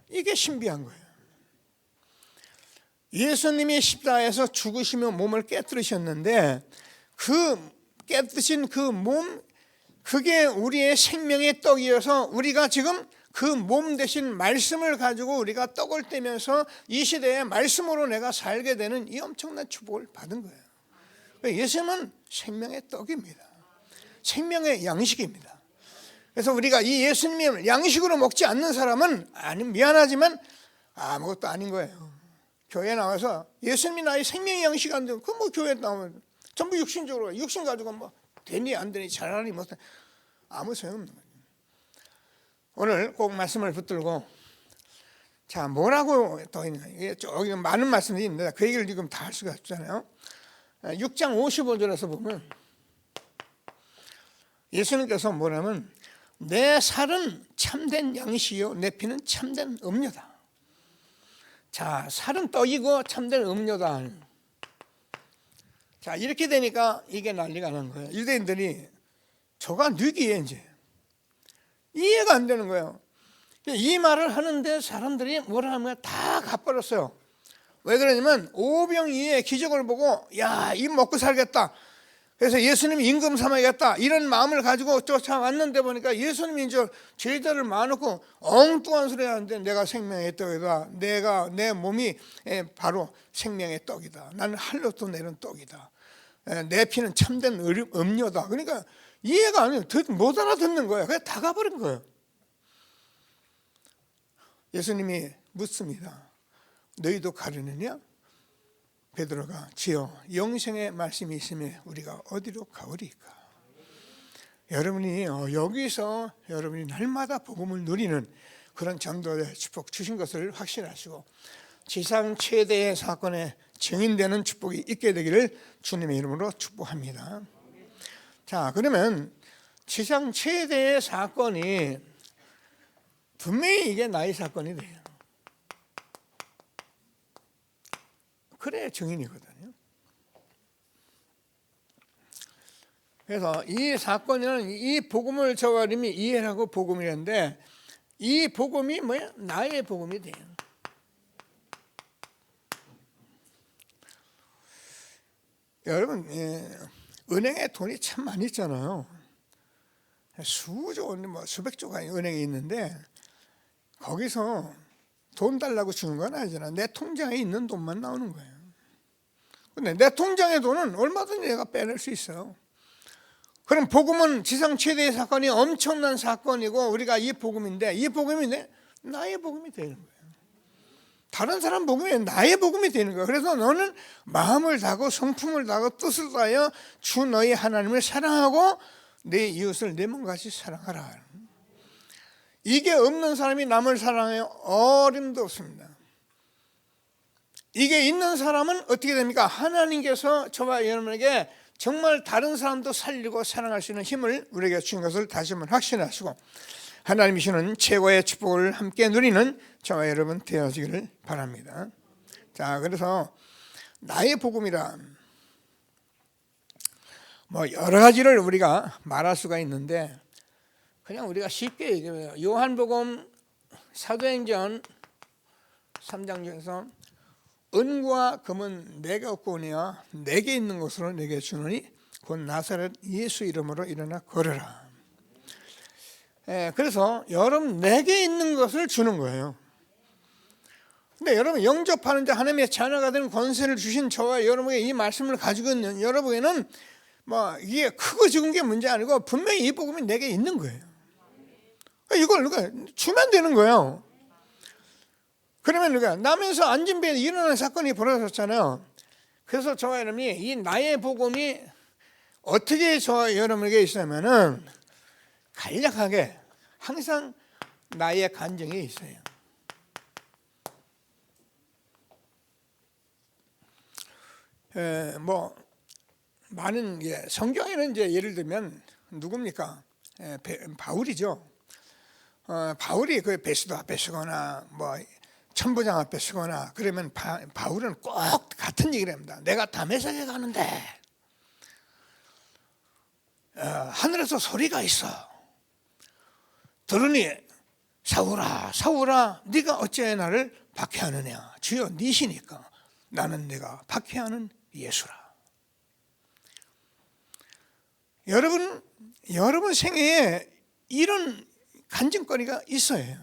이게 신비한 거예요. 예수님이 십자가에서 죽으시며 몸을 깨뜨리셨는데 그 깨뜨신 그 몸 그게 우리의 생명의 떡이어서 우리가 지금 그 몸 대신 말씀을 가지고 우리가 떡을 떼면서 이 시대에 말씀으로 내가 살게 되는 이 엄청난 축복을 받은 거예요. 예수님은 생명의 떡입니다. 생명의 양식입니다. 그래서 우리가 이 예수님을 양식으로 먹지 않는 사람은 미안하지만 아무것도 아닌 거예요. 교회 나와서 예수님이 나의 생명의 양식 안 되면 그 뭐 교회 나오면 전부 육신적으로 육신 가지고 뭐 되니 안 되니 잘하니 못하니 아무 소용없는 거예요. 오늘 꼭 말씀을 붙들고 자 뭐라고 더 있냐 이게 저기 많은 말씀이 있는데 그 얘기를 지금 다 할 수가 없잖아요. 6장 55절에서 보면 예수님께서 뭐냐면 내 살은 참된 양식이요 내 피는 참된 음료다. 자 살은 떡이고 참된 음료다. 자 이렇게 되니까 이게 난리가 난 거예요. 유대인들이 저가 뉘기에 이제 이해가 안 되는 거예요. 이 말을 하는데 사람들이 뭐라 하면 다 갚아버렸어요. 왜 그러냐면 오병이의 기적을 보고 야, 이 먹고 살겠다. 그래서 예수님이 임금 삼아야겠다. 이런 마음을 가지고 쫓아왔는데 보니까 예수님이 이제 제자를 많고 엉뚱한 소리 하는데 내가 생명의 떡이다. 내 몸이 바로 생명의 떡이다. 나는 할로도 내는 떡이다. 내 피는 참된 음료다. 그러니까 이해가 안 해요. 못 알아듣는 거예요. 그냥 다 가버린 거예요. 예수님이 묻습니다. 너희도 가려느냐? 베드로가 주여 영생의 말씀이 있으면 우리가 어디로 가오리까? 여러분이 여기서 여러분이 날마다 복음을 누리는 그런 전도의 축복 주신 것을 확신하시고 지상 최대의 사건에 증인되는 축복이 있게 되기를 주님의 이름으로 축복합니다. 자, 그러면 지상 최대의 사건이 분명히 이게 나의 사건이 돼요. 그래 증인이거든요. 그래서 이 사건은 이 복음을 저와 님이 이해하고 복음이라는데 이 복음이 뭐야? 나의 복음이 돼요. 여러분 은행에 돈이 참 많이 있잖아요. 수조 뭐 수백조가 은행에 있는데 거기서 돈 달라고 주는 건 아니잖아. 내 통장에 있는 돈만 나오는 거예요. 근데 내 통장의 돈은 얼마든지 내가 빼낼 수 있어요. 그럼 복음은 지상 최대의 사건이 엄청난 사건이고 우리가 이 복음인데 이 복음이 나의 복음이 되는 거예요. 다른 사람 복음이 나의 복음이 되는 거예요. 그래서 너는 마음을 다하고 성품을 다하고 뜻을 다하여 주 너희 하나님을 사랑하고 내 이웃을 내 몸같이 사랑하라. 이게 없는 사람이 남을 사랑해요? 어림도 없습니다. 이게 있는 사람은 어떻게 됩니까? 하나님께서 저와 여러분에게 정말 다른 사람도 살리고 사랑할 수 있는 힘을 우리에게 주신 것을 다시 한번 확신하시고 하나님이 주시는 최고의 축복을 함께 누리는 저와 여러분 되어지기를 바랍니다. 자, 그래서 나의 복음이라 뭐 여러 가지를 우리가 말할 수가 있는데 그냥 우리가 쉽게 얘기해요. 요한복음 사도행전 3장 중에서 은과 금은 내게 없고 오니와 내게 있는 것으로 내게 주노니 곧 나사렛 예수 이름으로 일어나 걸어라. 그래서 여러분 내게 있는 것을 주는 거예요. 근데 여러분 영접하는데 하나님의 자녀가 되는 권세를 주신 저와 여러분에게 이 말씀을 가지고 있는 여러분에게는 뭐 이게 크고 적은 게 문제 아니고 분명히 이 복음이 내게 있는 거예요. 이걸 주면 되는 거예요. 그러면 나면서 앉은 배에 일어나는 사건이 벌어졌잖아요. 그래서 저와 여러분이 이 나의 복음이 어떻게 저와 여러분에게 있으면은 간략하게 항상 나의 간증이 있어요. 뭐 많은 성경에는 이제 예를 들면 누굽니까? 바울이죠. 바울이 그 베스도 앞에 서거나 뭐 천부장 앞에 서거나 그러면 바울은 꼭 같은 얘기를 합니다. 내가 다메섹에 가는데 하늘에서 소리가 있어. 들으니 사울아 사울아 네가 어찌 나를 박해하느냐. 주여 니시니까 나는 내가 박해하는 예수라. 여러분 생애에 이런 간증거리가 있어요.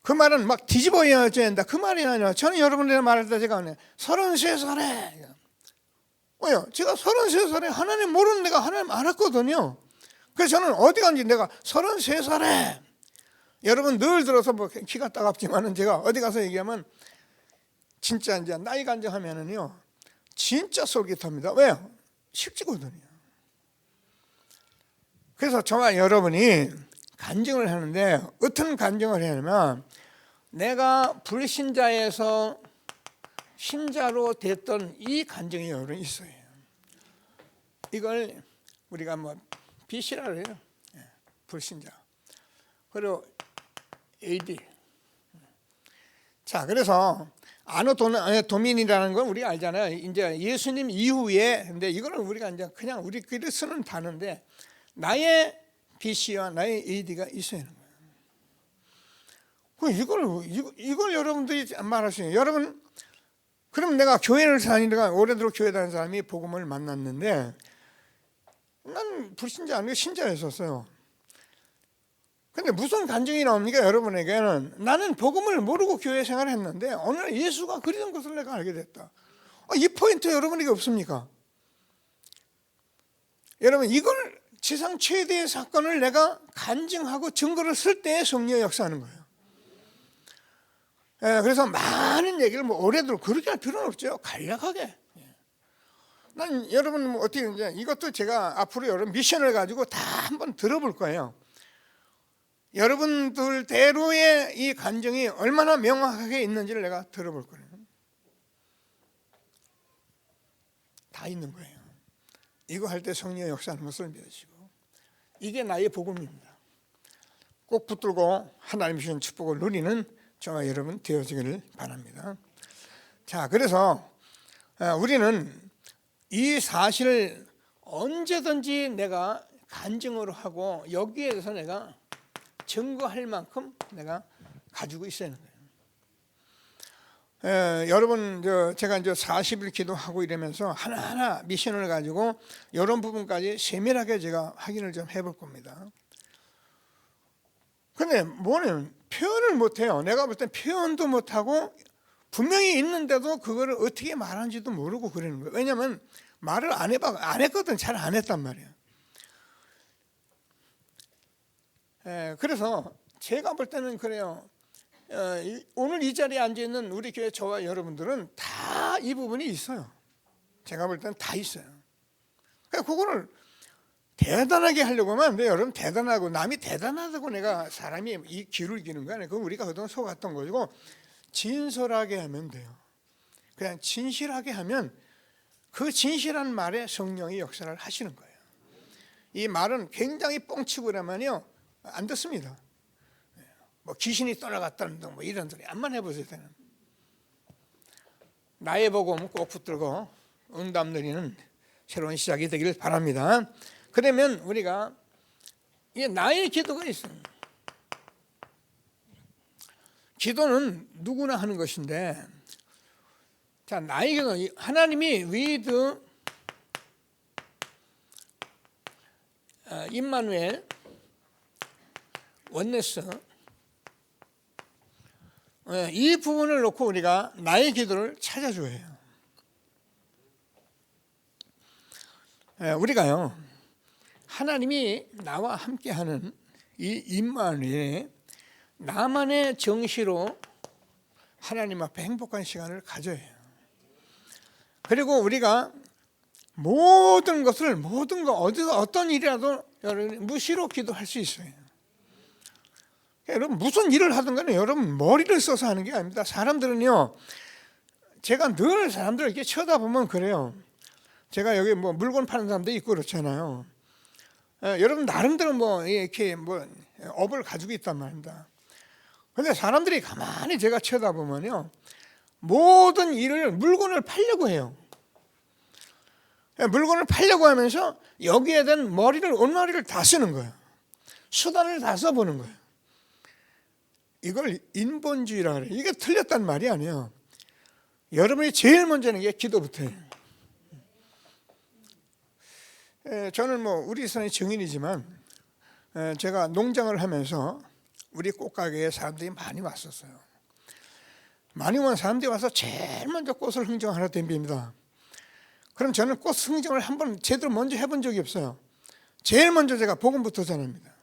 그 말은 막 뒤집어야 된다 그 말이 아니라 저는 여러분들의 말할 때 제가 33살에 제가 33살에 하나님 모르는 내가 하나님 알았거든요. 그래서 저는 어디 간지 내가 33살에 여러분 늘 들어서 뭐 키가 따갑지만은 제가 어디 가서 얘기하면 진짜 이제 나이 간증하면은요 진짜 솔깃합니다. 왜요? 실지거든요. 그래서 저와 여러분이 간증을 하는데 어떤 간증을 해야 하냐면 내가 불신자에서 신자로 됐던 이 간증이 여러분 있어요. 이걸 우리가 뭐 BC라 그래요. 불신자. 그리고 AD. 자, 그래서 아노 도민이라는 건 우리가 알잖아요. 이제 예수님 이후에, 근데 이거는 우리가 이제 그냥 우리끼리 쓰는 단어인데 나의 BC와 나의 AD가 있어야 하는 거예요. 이걸 여러분들이 말하시는 여러분, 그럼 내가 교회를 다니다가 오래도록 교회 다니는 사람이 복음을 만났는데 난 불신자 아니고 신자였었어요. 근데 무슨 간증이 나옵니까? 여러분에게는 나는 복음을 모르고 교회 생활을 했는데 어느 날 예수가 그리던 것을 내가 알게 됐다. 이 포인트 여러분에게 없습니까? 여러분 이걸 지상 최대의 사건을 내가 간증하고 증거를 쓸 때 성령이 역사하는 거예요. 그래서 많은 얘기를 뭐 오래도록 그렇게 할 필요는 없죠. 간략하게. 난 여러분 뭐 어떻게 이제 이것도 제가 앞으로 여러분 미션을 가지고 다 한번 들어볼 거예요. 여러분들 대로의 이 간증이 얼마나 명확하게 있는지를 내가 들어볼 거예요. 다 있는 거예요. 이거 할 때 성령의 역사하는 것을 믿으시고 이게 나의 복음입니다. 꼭 붙들고 하나님의 주신 축복을 누리는 저와 여러분 되어지기를 바랍니다. 자, 그래서 우리는 이 사실을 언제든지 내가 간증으로 하고 여기에 대해서 내가 증거할 만큼 내가 가지고 있어야 하는 거예요. 여러분 제가 이제 40일 기도하고 이러면서 하나하나 미션을 가지고 이런 부분까지 세밀하게 제가 확인을 좀 해볼 겁니다. 근데 뭐냐면 표현을 못해요. 내가 볼 땐 표현도 못하고 분명히 있는데도 그거를 어떻게 말하는지도 모르고 그러는 거예요. 왜냐하면 말을 안 했거든. 잘 안 했단 말이에요. 그래서 제가 볼 때는 그래요. 오늘 이 자리에 앉아있는 우리 교회 저와 여러분들은 다 이 부분이 있어요. 제가 볼 때는 다 있어요. 그거를 대단하게 하려고 하면 안 돼요. 여러분 대단하고 남이 대단하다고 내가 사람이 이 귀를 기는 거 아니에요. 그건 우리가 그동안 속았던 거고 진솔하게 하면 돼요. 그냥 진실하게 하면 그 진실한 말에 성령이 역사를 하시는 거예요. 이 말은 굉장히 뻥치고 그러면요 안 듣습니다. 뭐 귀신이 떠나갔다는 등 뭐 이런 소리 안만 해보세요. 나의 복음 꼭 붙들고 응답 누리는 새로운 시작이 되기를 바랍니다. 그러면 우리가 이게 나의 기도가 있어요. 기도는 누구나 하는 것인데, 자 나의 기도 하나님이 with 임마누엘 원네스, 이 부분을 놓고 우리가 나의 기도를 찾아줘야 해요. 우리가요, 하나님이 나와 함께하는 이 임마누엘에 나만의 정시로 하나님 앞에 행복한 시간을 가져야 해요. 그리고 우리가 모든 거 어떤 일이라도 여러분 무시로 기도할 수 있어요. 여러분 무슨 일을 하든 간에 여러분 머리를 써서 하는 게 아닙니다. 사람들은요, 제가 늘 사람들을 이렇게 쳐다보면 그래요. 제가 여기 뭐 물건 파는 사람도 있고 그렇잖아요. 여러분 나름대로 뭐 이렇게 뭐 업을 가지고 있단 말입니다. 근데 사람들이 가만히 제가 쳐다보면요, 모든 일을 물건을 팔려고 해요. 물건을 팔려고 하면서 여기에 대한 온머리를 다 쓰는 거예요. 수단을 다 써보는 거예요. 이걸 인본주의라 그래요. 이게 틀렸단 말이 아니에요. 여러분이 제일 먼저 하는 게 기도부터예요. 저는 뭐 우리 사람의 증인이지만 제가 농장을 하면서 우리 꽃가게에 사람들이 많이 왔었어요. 많이 온 사람들이 와서 제일 먼저 꽃을 흥정하러 덤빕니다. 그럼 저는 꽃 흥정을 한번 제대로 먼저 해본 적이 없어요. 제일 먼저 제가 복음부터 전합니다.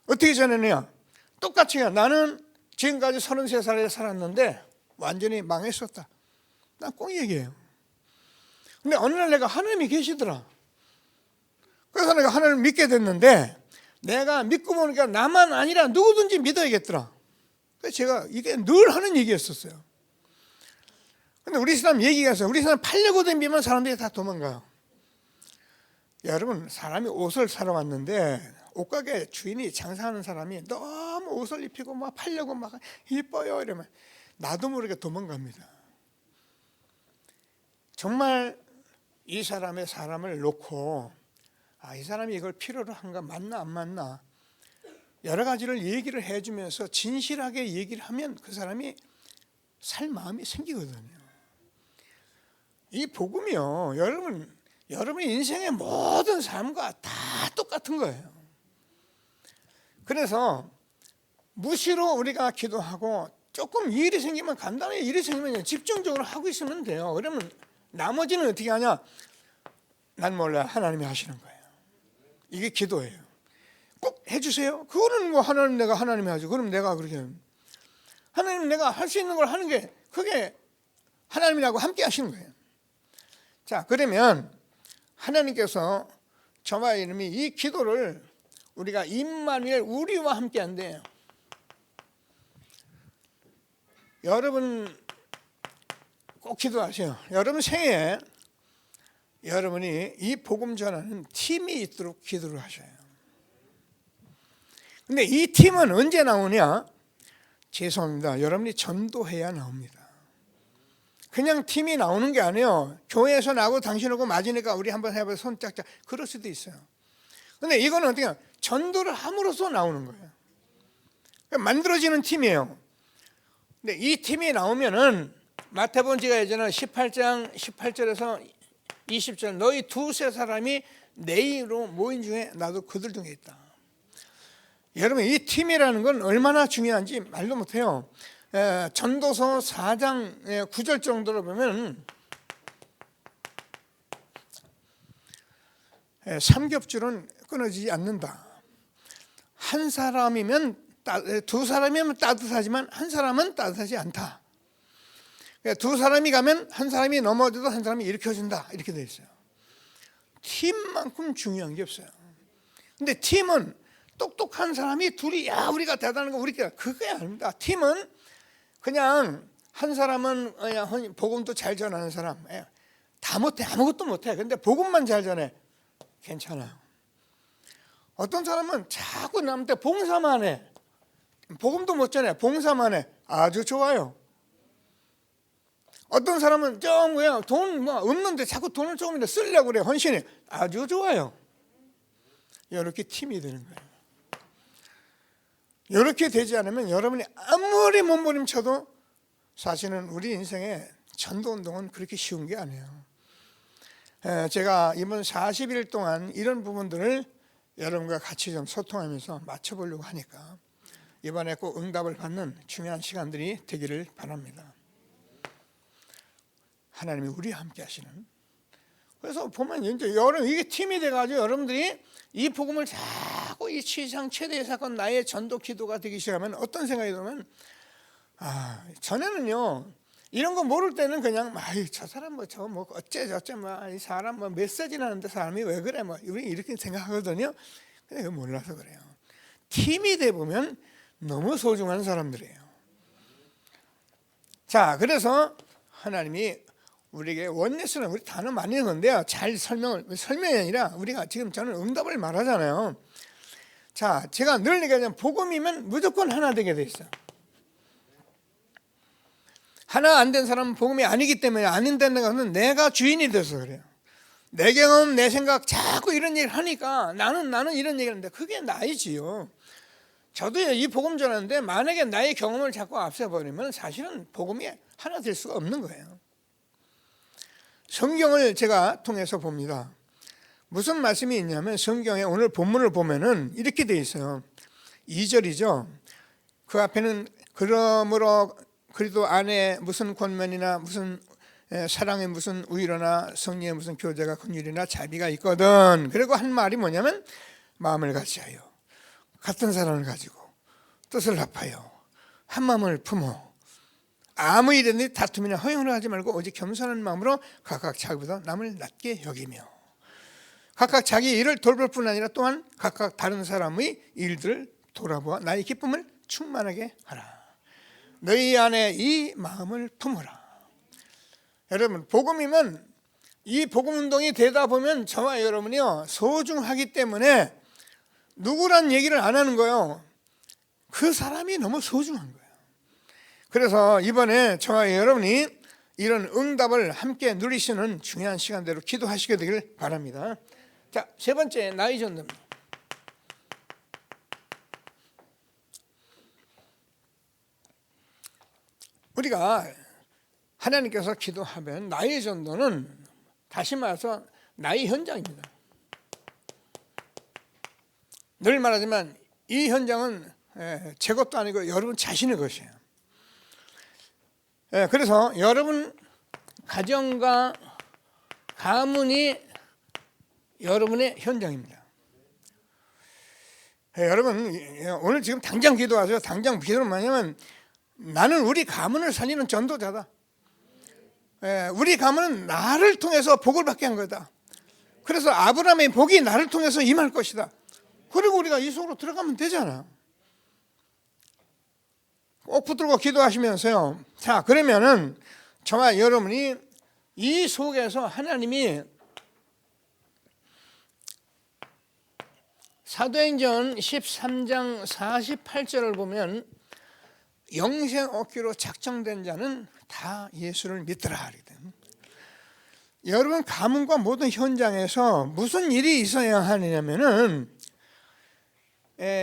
어떻게 전하느냐? 똑같이 해요. 나는 지금까지 33살에 살았는데 완전히 망했었다. 난 꼭 얘기해요. 근데 어느 날 내가 하나님이 계시더라. 그래서 내가 하나님을 믿게 됐는데, 내가 믿고 보니까 나만 아니라 누구든지 믿어야겠더라. 그래서 제가 이게 늘 하는 얘기였었어요. 근데 우리 사람 얘기가 있어요. 우리 사람 팔려고 댕기면 사람들이 다 도망가요. 여러분, 사람이 옷을 사러 왔는데 옷가게 주인이 장사하는 사람이 너무 옷을 입히고 막 팔려고 막 이뻐요 이러면 나도 모르게 도망갑니다. 정말 이 사람을 놓고 이 사람이 이걸 필요로 한가, 맞나 안 맞나, 여러 가지를 얘기를 해주면서 진실하게 얘기를 하면 그 사람이 살 마음이 생기거든요. 이 복음이요, 여러분의 인생의 모든 삶과 다 똑같은 거예요. 그래서 무시로 우리가 기도하고 조금 일이 생기면, 간단하게 일이 생기면 집중적으로 하고 있으면 돼요. 그러면 나머지는 어떻게 하냐? 난 몰라, 하나님이 하시는 거예요. 이게 기도예요. 꼭 해주세요. 그거는 뭐 하나님이 하죠. 그럼 내가 그렇게 하면, 하나님 내가 할 수 있는 걸 하는 게 그게 하나님이라고 함께 하시는 거예요. 자, 그러면 하나님께서 저와 이름이 이 기도를 우리가 임마누엘, 우리와 함께 한대요. 여러분 꼭 기도하세요. 여러분 생애에 여러분이 이 복음 전하는 팀이 있도록 기도를 하셔요. 근데 이 팀은 언제 나오냐? 죄송합니다. 여러분이 전도해야 나옵니다. 그냥 팀이 나오는 게 아니에요. 교회에서 나오고 당신 오고 맞으니까 우리 한번 해봐서 손 짝짝, 그럴 수도 있어요. 근데 이거는 어떻게 해요? 전도를 함으로써 나오는 거예요. 만들어지는 팀이에요. 근데 이 팀이 나오면은 마태복음 제가 예전에 18장 18절에서 20절, 너희 두세 사람이 내 이름으로 모인 중에 나도 그들 중에 있다. 여러분, 이 팀이라는 건 얼마나 중요한지 말도 못해요. 전도서 4장 9절 정도로 보면 삼겹줄은 끊어지지 않는다. 한 사람이면, 두 사람이면 따뜻하지만 한 사람은 따뜻하지 않다. 두 사람이 가면 한 사람이 넘어져도 한 사람이 일으켜준다, 이렇게 되어 있어요. 팀만큼 중요한 게 없어요. 근데 팀은 똑똑한 사람이 둘이, 야 우리가 대단한 거 우리가, 그게 아닙니다. 팀은 그냥 한 사람은 그냥 복음도 잘 전하는 사람, 다 못해, 아무것도 못해. 근데 복음만 잘 전해, 괜찮아요. 어떤 사람은 자꾸 남한테 봉사만 해, 복음도 못 전해, 봉사만 해, 아주 좋아요. 어떤 사람은 돈 없는데 자꾸 돈을 조금이라도 쓰려고 그래, 헌신해, 아주 좋아요. 이렇게 팀이 되는 거예요. 이렇게 되지 않으면 여러분이 아무리 몸부림쳐도 사실은 우리 인생의 전도운동은 그렇게 쉬운 게 아니에요. 제가 이번 40일 동안 이런 부분들을 여러분과 같이 좀 소통하면서 맞춰보려고 하니까 이번에 꼭 응답을 받는 중요한 시간들이 되기를 바랍니다. 하나님이 우리와 함께 하시는. 그래서 보면 이제 여러분 이게 팀이 돼가지고 여러분들이 이 복음을 자꾸 이 지상 최대의 사건 나의 전도 기도가 되기 시작하면 어떤 생각이 들면 전에는요 이런 거 모를 때는 그냥 저 사람 뭐 어째 이 사람 뭐 메시지를 하는데 사람이 왜 그래 뭐 우리 이렇게 생각하거든요. 근데 그거 몰라서 그래요. 팀이 돼 보면 너무 소중한 사람들이에요. 자, 그래서 하나님이 우리에게 원네스는 우리 단어 많이 있는데요. 잘 설명이 아니라 우리가 지금 저는 응답을 말하잖아요. 자, 제가 늘 얘기하자면 복음이면 무조건 하나 되게 돼 있어요. 하나 안 된 사람은 복음이 아니기 때문에 안 된다는 것은 내가 주인이 돼서 그래요. 내 경험, 내 생각 자꾸 이런 얘기를 하니까 나는 이런 얘기를 하는데 그게 나이지요. 저도 이 복음 전하는데 만약에 나의 경험을 자꾸 앞세워버리면 사실은 복음이 하나 될 수가 없는 거예요. 성경을 제가 통해서 봅니다. 무슨 말씀이 있냐면 성경에 오늘 본문을 보면은 이렇게 돼 있어요. 2절이죠. 그 앞에는 그러므로 그리도 안에 무슨 권면이나 무슨 사랑의 무슨 우위로나 성령의 무슨 교제가 긍휼이나 자비가 있거든. 그리고 한 말이 뭐냐면 마음을 같이 하여 같은 사랑을 가지고 뜻을 합하여 한 마음을 품어 아무 일이든지 다툼이나 허용을 하지 말고 오직 겸손한 마음으로 각각 자기보다 남을 낮게 여기며 각각 자기 일을 돌볼 뿐 아니라 또한 각각 다른 사람의 일들을 돌아보아 나의 기쁨을 충만하게 하라. 너희 안에 이 마음을 품어라. 여러분 복음이면 이 복음 운동이 되다 보면 저와 여러분이요 소중하기 때문에 누구란 얘기를 안 하는 거예요. 그 사람이 너무 소중한 거예요. 그래서 이번에 저와 여러분이 이런 응답을 함께 누리시는 중요한 시간대로 기도하시게 되길 바랍니다. 자, 세 번째 나의 전도입니다. 우리가 하나님께서 기도하면 나의 전도는 다시 말해서 나의 현장입니다. 늘 말하지만 이 현장은 제 것도 아니고 여러분 자신의 것이에요. 그래서 여러분 가정과 가문이 여러분의 현장입니다. 여러분 오늘 지금 당장 기도하세요. 당장 기도를 뭐냐면 나는 우리 가문을 살리는 전도자다. 우리 가문은 나를 통해서 복을 받게 한 거다. 그래서 아브라함의 복이 나를 통해서 임할 것이다. 그리고 우리가 이 속으로 들어가면 되잖아. 꼭 붙들고 기도하시면서요. 자, 그러면은 저와 여러분이 이 속에서 하나님이 사도행전 13장 48절을 보면 영생 얻기로 작정된 자는 다 예수를 믿더라. 여러분 가문과 모든 현장에서 무슨 일이 있어야 하느냐면은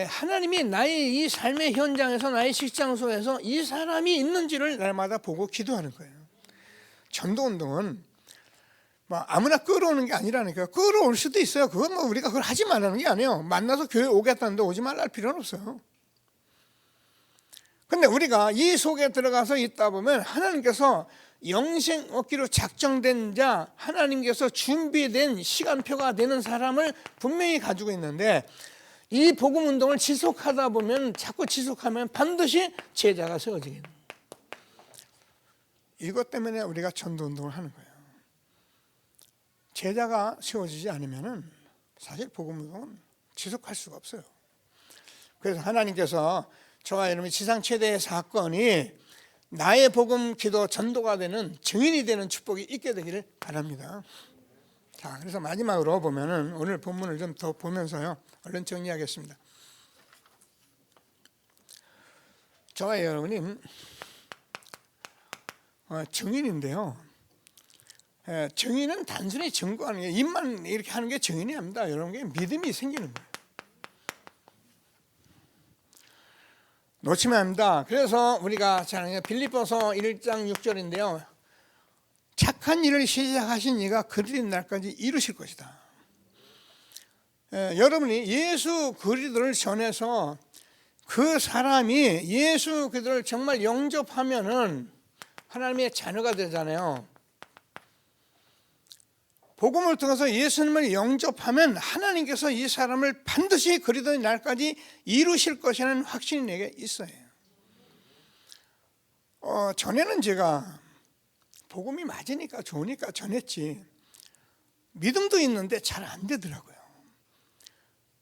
하나님이 나의 이 삶의 현장에서 나의 직장소에서 이 사람이 있는지를 날마다 보고 기도하는 거예요. 전도운동은 뭐 아무나 끌어오는 게 아니라니까요. 끌어올 수도 있어요. 그건 뭐 우리가 그걸 하지 말라는 게 아니에요. 만나서 교회 오겠다는데 오지 말라 할 필요는 없어요. 근데 우리가 이 속에 들어가서 있다 보면 하나님께서 영생 얻기로 작정된 자, 하나님께서 준비된 시간표가 되는 사람을 분명히 가지고 있는데 이 복음 운동을 지속하다 보면 자꾸 지속하면 반드시 제자가 세워지게 됩니다. 이것 때문에 우리가 전도 운동을 하는 거예요. 제자가 세워지지 않으면 사실 복음 운동은 지속할 수가 없어요. 그래서 하나님께서 저와 여러분이 지상 최대의 사건이 나의 복음 기도 전도가 되는 증인이 되는 축복이 있게 되기를 바랍니다. 자, 그래서 마지막으로 보면은 오늘 본문을 좀 더 보면서요. 얼른 정리하겠습니다. 저와 여러분이 증인인데요. 증인은 단순히 증거하는 게 입만 이렇게 하는 게 증인이 아닙니다. 여러분 게 믿음이 생기는 거예요. 놓치면 안 됩니다. 그래서 우리가 빌립보서 1장 6절인데요. 착한 일을 시작하신 이가 그들의 날까지 이루실 것이다. 여러분이 예수 그리스도를 전해서 그 사람이 예수 그리스도를 정말 영접하면은 하나님의 자녀가 되잖아요. 복음을 통해서 예수님을 영접하면 하나님께서 이 사람을 반드시 그리스도의 날까지 이루실 것이라는 확신이 내게 있어요. 전에는 제가 복음이 맞으니까 좋으니까 전했지 믿음도 있는데 잘 안 되더라고요.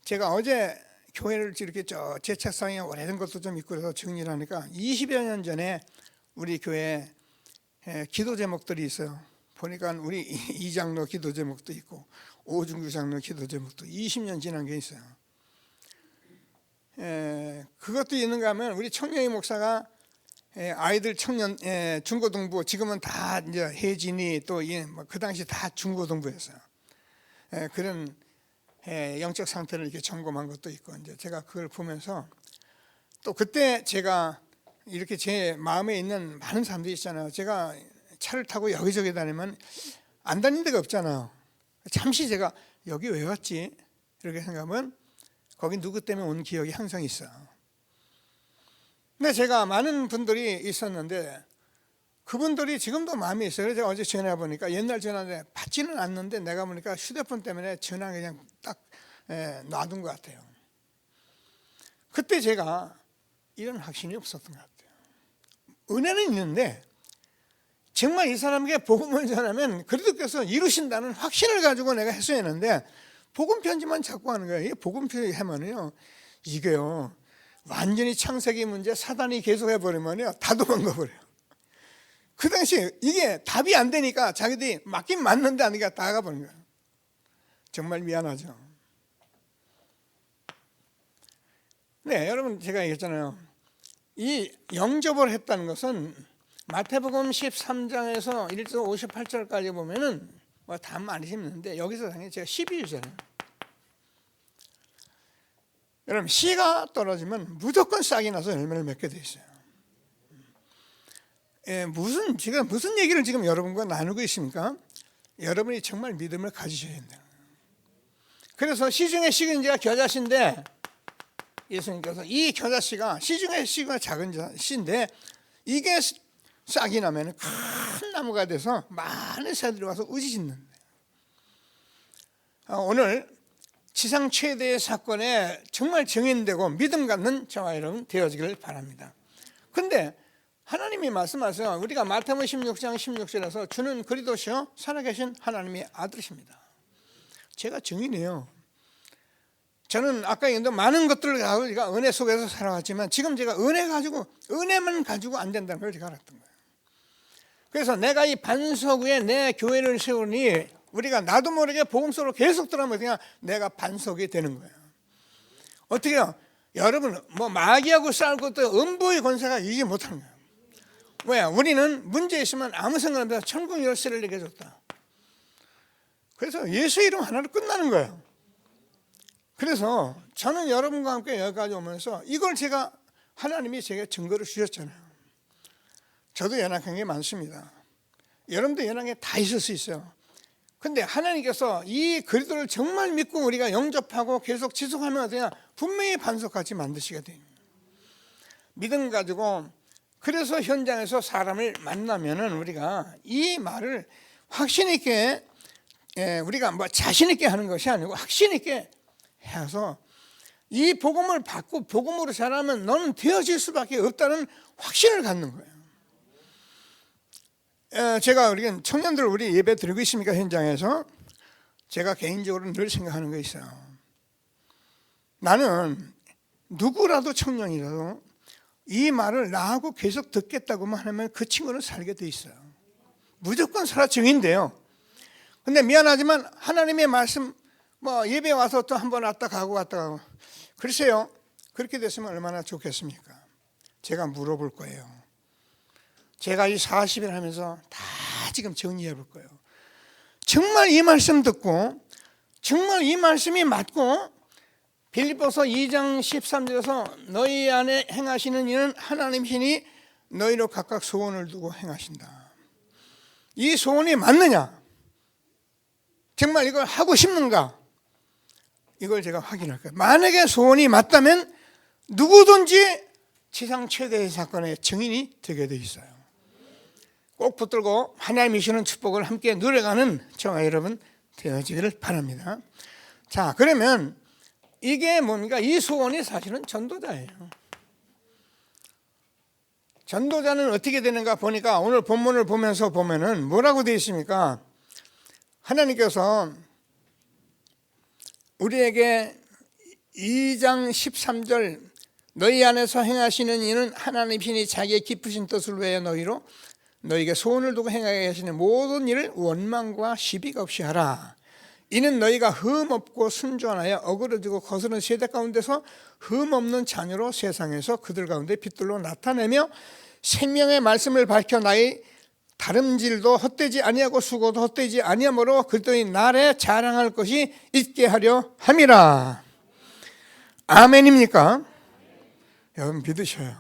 제가 어제 교회를 이렇게 제 책상에 오래된 것도 좀 있고 그래서 정리를 하니까 20여 년 전에 우리 교회에 기도 제목들이 있어요. 보니까 우리 이장로 기도 제목도 있고 오중규 장로 기도 제목도 20년 지난 게 있어요. 그것도 있는가 하면 우리 청년이 목사가 아이들 청년 중고등부 지금은 다 이제 혜진이 또 그 당시 다 중고등부였어요. 그런 영적 상태를 이렇게 점검한 것도 있고 이제 제가 그걸 보면서 또 그때 제가 이렇게 제 마음에 있는 많은 사람들이 있잖아요. 제가 차를 타고 여기저기 다니면 안 다닌 데가 없잖아요. 잠시 제가 여기 왜 왔지? 이렇게 생각하면 거기 누구 때문에 온 기억이 항상 있어요. 근데 제가 많은 분들이 있었는데 그분들이 지금도 마음이 있어요. 그래서 제가 어제 전화 보니까 옛날 전화인데 받지는 않는데 내가 보니까 휴대폰 때문에 전화 그냥 딱 놔둔 것 같아요. 그때 제가 이런 확신이 없었던 것 같아요. 은혜는 있는데 정말 이 사람에게 복음을 전하면 그리스도께서 이루신다는 확신을 가지고 내가 했어야 했는데 복음 편지만 자꾸 하는 거예요. 이 복음 편지 하면요 이게요 완전히 창세기 문제 사단이 계속 해버리면요 다 도망가 버려요. 그 당시 이게 답이 안 되니까 자기들이 맞긴 맞는데 안 되니까 다 가버린 거예요. 정말 미안하죠. 네, 여러분 제가 얘기했잖아요. 이 영접을 했다는 것은 마태복음 13장에서 1절 58절까지 보면은 다 많이 힘든데 여기서 당연히 제가 12주잖아요. 여러분 씨가 떨어지면 무조건 싹이 나서 열매를 맺게 돼 있어요. 제가 무슨 얘기를 지금 여러분과 나누고 있습니까? 여러분이 정말 믿음을 가지셔야 된다. 그래서 시중의 씨근지가 겨자씨인데 예수님께서 이 겨자씨가 시중의 씨가 작은 씨인데 이게 싹이 나면 큰 나무가 돼서 많은 새들이 와서 의지짓는. 오늘 지상 최대의 사건에 정말 증인되고 믿음 갖는 저와 여러분 되어지기를 바랍니다. 그런데 하나님이 말씀하세요. 우리가 마태복음 16장 16절에서 주는 그리스도시요 살아계신 하나님의 아들이십니다. 제가 증인이에요. 저는 아까 얘기했던 많은 것들을 가지고 제가 은혜 속에서 살아왔지만 지금 제가 은혜만 가지고 안 된다는 걸 제가 알았던 거예요. 그래서 내가 이 반석 위에 내 교회를 세우니 우리가 나도 모르게 복음서로 계속 들어가면 그냥 내가 반석이 되는 거예요. 어떻게요? 여러분 마귀하고 싸울 것도 음부의 권세가 이기지 못하는 거예요. 왜? 우리는 문제 있으면 아무 생각 없이 천국 열쇠를 내게 줬다. 그래서 예수 이름 하나로 끝나는 거예요. 그래서 저는 여러분과 함께 여기까지 오면서 이걸 제가 하나님이 제게 증거를 주셨잖아요. 저도 연약한 게 많습니다. 여러분도 연약한 게 다 있을 수 있어요. 근데 하나님께서 이 그리스도를 정말 믿고 우리가 영접하고 계속 지속하면 어떠냐? 분명히 반석같이 만드시게 돼요. 믿음 가지고 그래서 현장에서 사람을 만나면은 우리가 이 말을 확신 있게 우리가 자신 있게 하는 것이 아니고 확신 있게 해서 이 복음을 받고 복음으로 자라면 너는 되어질 수밖에 없다는 확신을 갖는 거예요. 제가 우리 청년들 우리 예배 드리고 있습니까? 현장에서 제가 개인적으로 늘 생각하는 게 있어요. 나는 누구라도 청년이라도 이 말을 나하고 계속 듣겠다고만 하면 그 친구는 살게 돼 있어요. 무조건 살아 증인데요. 근데 미안하지만 하나님의 말씀 예배 와서 또 한 번 왔다 가고 글쎄요. 그렇게 됐으면 얼마나 좋겠습니까? 제가 물어볼 거예요. 제가 이 40일 하면서 다 지금 정리해 볼 거예요. 정말 이 말씀 듣고 정말 이 말씀이 맞고 빌립보서 2장 13절에서 너희 안에 행하시는 이는 하나님이시니 너희로 각각 소원을 두고 행하신다. 이 소원이 맞느냐? 정말 이걸 하고 싶는가? 이걸 제가 확인할 거예요. 만약에 소원이 맞다면 누구든지 지상 최대의 사건의 증인이 되게 돼 있어요. 꼭 붙들고 하나님이 주시는 축복을 함께 누려가는 저와 여러분 되어지기를 바랍니다. 자, 그러면 이게 뭡니까? 이 소원이 사실은 전도자예요. 전도자는 어떻게 되는가 보니까 오늘 본문을 보면서 보면은 뭐라고 되어 있습니까? 하나님께서 우리에게 2장 13절 너희 안에서 행하시는 이는 하나님이시니 자기의 깊으신 뜻을 위하여 너희에게 소원을 두고 행하게 하시는 모든 일을 원망과 시비가 없이 하라. 이는 너희가 흠없고 순전하여 어그러지고 거스른 세대 가운데서 흠없는 자녀로 세상에서 그들 가운데 빛들로 나타내며 생명의 말씀을 밝혀 나의 다름질도 헛되지 아니하고 수고도 헛되지 아니하므로 그들의 날에 자랑할 것이 있게 하려 함이라. 아멘입니까? 여러분 믿으셔요.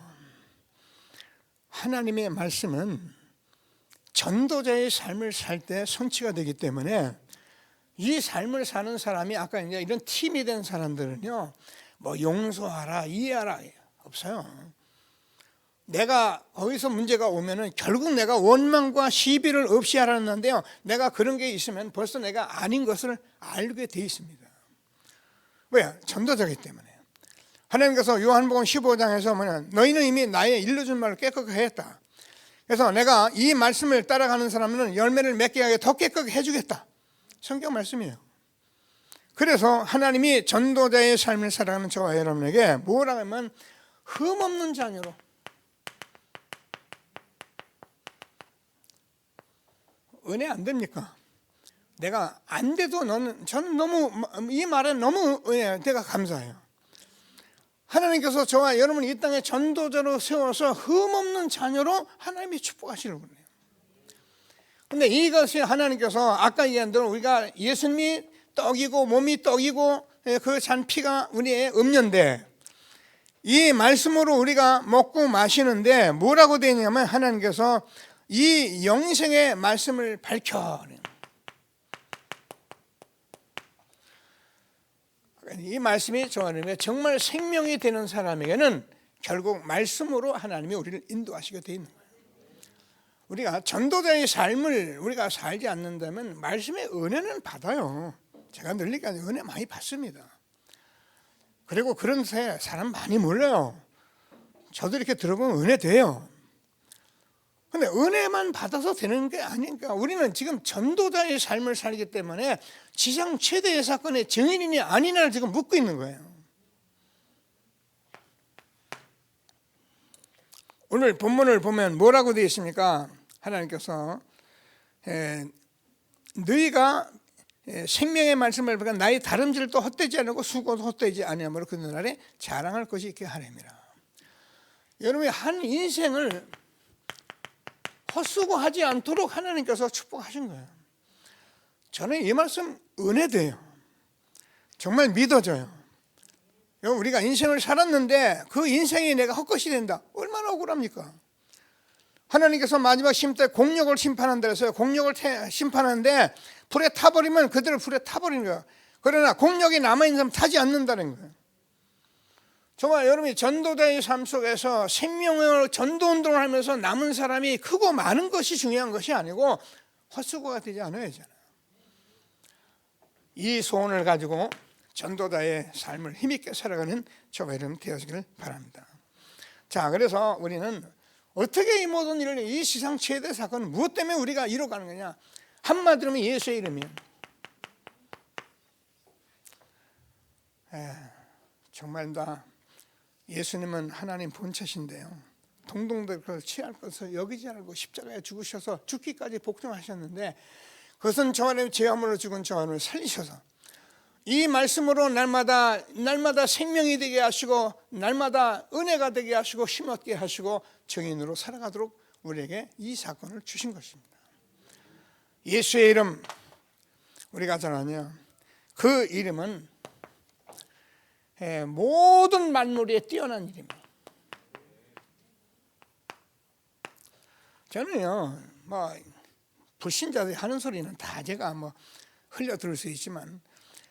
하나님의 말씀은 전도자의 삶을 살 때 성취가 되기 때문에 이 삶을 사는 사람이 아까 이제 이런 팀이 된 사람들은요, 뭐 용서하라, 이해하라 없어요. 내가 거기서 문제가 오면은 결국 내가 원망과 시비를 없이 하라는데요, 내가 그런 게 있으면 벌써 내가 아닌 것을 알게 돼 있습니다. 왜요? 전도자이기 때문에. 하나님께서 요한복음 15장에서 뭐냐, 너희는 이미 나의 일러준 말을 깨끗하게 했다. 그래서 내가 이 말씀을 따라가는 사람은 열매를 맺게 하게 더 깨끗하게 해주겠다. 성경 말씀이에요. 그래서 하나님이 전도자의 삶을 살아가는 저와 여러분에게 뭐라고 하면 흠없는 자녀로, 은혜 안 됩니까? 내가 안 돼도 저는 너무 이 말에 너무 은혜, 내가 감사해요. 하나님께서 저와 여러분이 이 땅에 전도자로 세워서 흠없는 자녀로 하나님이 축복하시려고 그래요. 근데 이것이 하나님께서 아까 얘기한 대로 우리가 예수님이 떡이고 몸이 떡이고 그 잔 피가 우리의 음료인데 이 말씀으로 우리가 먹고 마시는데 뭐라고 되냐면 하나님께서 이 영생의 말씀을 밝혀. 이 말씀이 저와 여러분의 정말 생명이 되는 사람에게는 결국 말씀으로 하나님이 우리를 인도하시게 되어 있는 거예요. 우리가 전도자의 삶을 우리가 살지 않는다면 말씀의 은혜는 받아요. 제가 늘 얘기하는 은혜 많이 받습니다. 그리고 그런 새 사람 많이 몰라요. 저도 이렇게 들어보면 은혜 돼요. 근데 은혜만 받아서 되는 게 아니니까 우리는 지금 전도자의 삶을 살기 때문에 지상 최대의 사건의 증인이냐 아니냐를 지금 묻고 있는 거예요. 오늘 본문을 보면 뭐라고 되어 있습니까? 하나님께서 너희가 생명의 말씀을 보니까 나의 다름질도 헛되지 않고 수고도 헛되지 아니하므로 그 날에 자랑할 것이 있게 하렵니다. 여러분이 한 인생을 헛수고하지 않도록 하나님께서 축복하신 거예요. 저는 이 말씀 은혜돼요. 정말 믿어져요. 우리가 인생을 살았는데 그 인생이 내가 헛것이 된다. 얼마나 억울합니까? 하나님께서 마지막 시험 때 공력을 심판한다 해서요. 공력을 심판하는데 불에 타버리면 그대로 불에 타버리는 거예요. 그러나 공력이 남아있는 사람 타지 않는다는 거예요. 정말 여러분이 전도자의 삶 속에서 생명을 전도운동을 하면서 남은 사람이 크고 많은 것이 중요한 것이 아니고 헛수고가 되지 않아야 하잖아요. 이 소원을 가지고 전도자의 삶을 힘있게 살아가는 저와 여러분 되어지기를 바랍니다. 자, 그래서 우리는 어떻게 이 모든 일을, 이 세상 최대 사건은 무엇 때문에 우리가 이뤄가는 거냐? 한마디로 하면 예수의 이름이에요. 정말 다 예수님은 하나님 본체신데요, 동동들 그걸 취할 것을 여기지 않고 십자가에 죽으셔서 죽기까지 복종하셨는데 그것은 저와 죄함으로 죽은 저를 살리셔서 이 말씀으로 날마다 생명이 되게 하시고 날마다 은혜가 되게 하시고 힘없게 하시고 증인으로 살아가도록 우리에게 이 사건을 주신 것입니다. 예수의 이름 우리가 잘 아냐? 그 이름은 모든 만물에 뛰어난 이름이에요. 저는요, 뭐 불신자들이 하는 소리는 다 제가 뭐 흘려 들을 수 있지만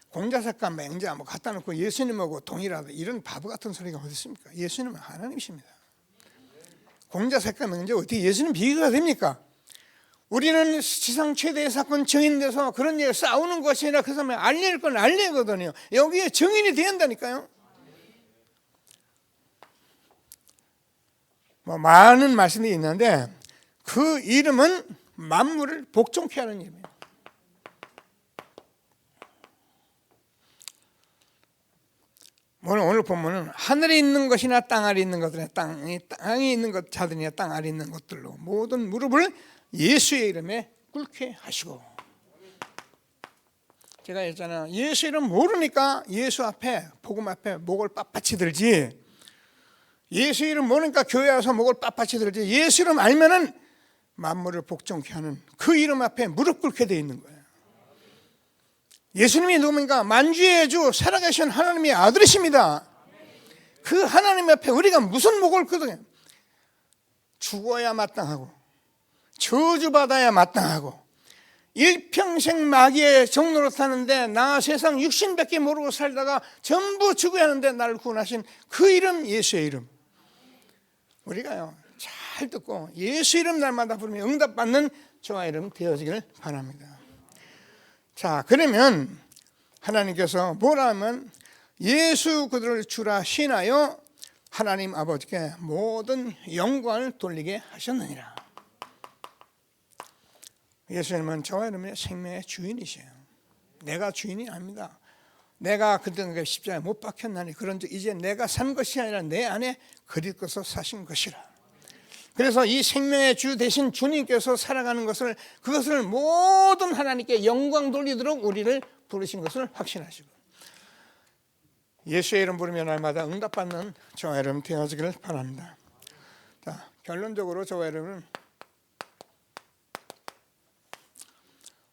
공자색과 맹자 뭐 갖다 놓고 예수님하고 동일하다 이런 바보 같은 소리가 어디 있습니까? 예수님은 하나님이십니다. 공자색과 맹자 어떻게 예수님 비교가 됩니까? 우리는 지상 최대의 사건 증인돼서 그런 일에 싸우는 것이 아니라 그 사람이 알릴 건 알리거든요. 여기에 증인이 된다니까요. 뭐 많은 말씀이 있는데 그 이름은 만물을 복종케 하는 이름이에요. 오늘 보면은 하늘에 있는 것이나 땅 아래 있는 것들이나 땅에 있는 것 자들이나 땅 아래 있는 것들로 모든 무릎을 예수의 이름에 꿇게 하시고, 제가 했잖아요. 예수 이름 모르니까 예수 앞에 복음 앞에 목을 빳빳이 들지, 예수 이름 모르니까 교회 와서 목을 빳빳이 들지, 예수 이름 알면은 만물을 복종케 하는 그 이름 앞에 무릎 꿇게 돼 있는 거예요. 예수님이 누굽니까? 만주의 주 살아계신 하나님의 아들이십니다. 그 하나님 앞에 우리가 무슨 목을 꿇어요? 죽어야 마땅하고 저주받아야 마땅하고 일평생 마귀의 종로로 타는데 나 세상 육신밖에 모르고 살다가 전부 죽어야 하는데 나를 구원하신 그 이름, 예수의 이름, 우리가요 잘 듣고 예수 이름 날마다 부르면 응답받는 저와 이름 되어지길 바랍니다. 자, 그러면 하나님께서 뭐라 하면 예수 그들을 주라 신하여 하나님 아버지께 모든 영광을 돌리게 하셨느니라. 예수님은 저와 여러분의 생명의 주인이세요. 내가 주인이 아닙니다. 내가 그때 십자가에 못 박혔나니 그런즉 이제 내가 산 것이 아니라 내 안에 그리스도께서 사신 것이라. 그래서 이 생명의 주 대신 주님께서 살아가는 것을, 그것을 모든 하나님께 영광 돌리도록 우리를 부르신 것을 확신하시고 예수의 이름 부르며 날마다 응답받는 저와 여러분 되어지기를 바랍니다. 자, 결론적으로 저와 여러분은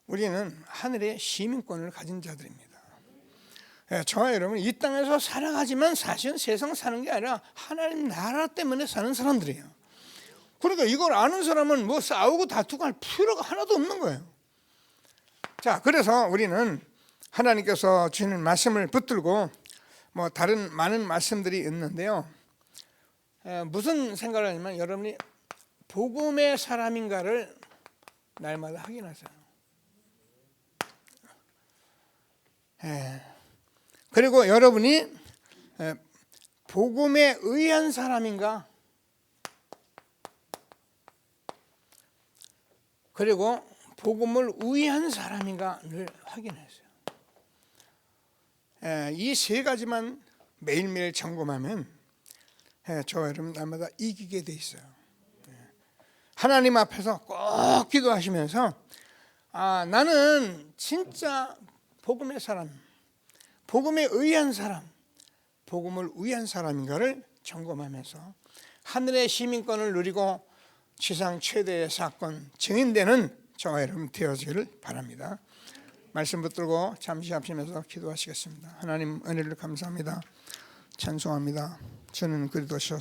우리는 하늘의 시민권을 가진 자들입니다. 저와 여러분 이 땅에서 살아가지만 사실은 세상 사는 게 아니라 하나님 나라 때문에 사는 사람들이에요. 그러니까 이걸 아는 사람은 뭐 싸우고 다투고 할 필요가 하나도 없는 거예요. 자, 그래서 우리는 하나님께서 주시는 말씀을 붙들고 뭐 다른 많은 말씀들이 있는데요. 무슨 생각을 하냐면 여러분이 복음의 사람인가를 날마다 확인하세요. 그리고 여러분이 복음에 의한 사람인가, 그리고 복음을 위한 사람인가를 확인했어요. 이 세 가지만 매일매일 점검하면 저와 여러분 날마다 이기게 돼 있어요. 하나님 앞에서 꼭 기도하시면서 나는 진짜 복음의 사람, 복음에 의한 사람, 복음을 위한 사람인가를 점검하면서 하늘의 시민권을 누리고 지상 최대의 사건 증인되는 저와 여러분 되어지기를 바랍니다. 말씀 붙들고 잠시 합심해서 기도하시겠습니다. 하나님 은혜를 감사합니다. 찬송합니다. 저는 그리스도시요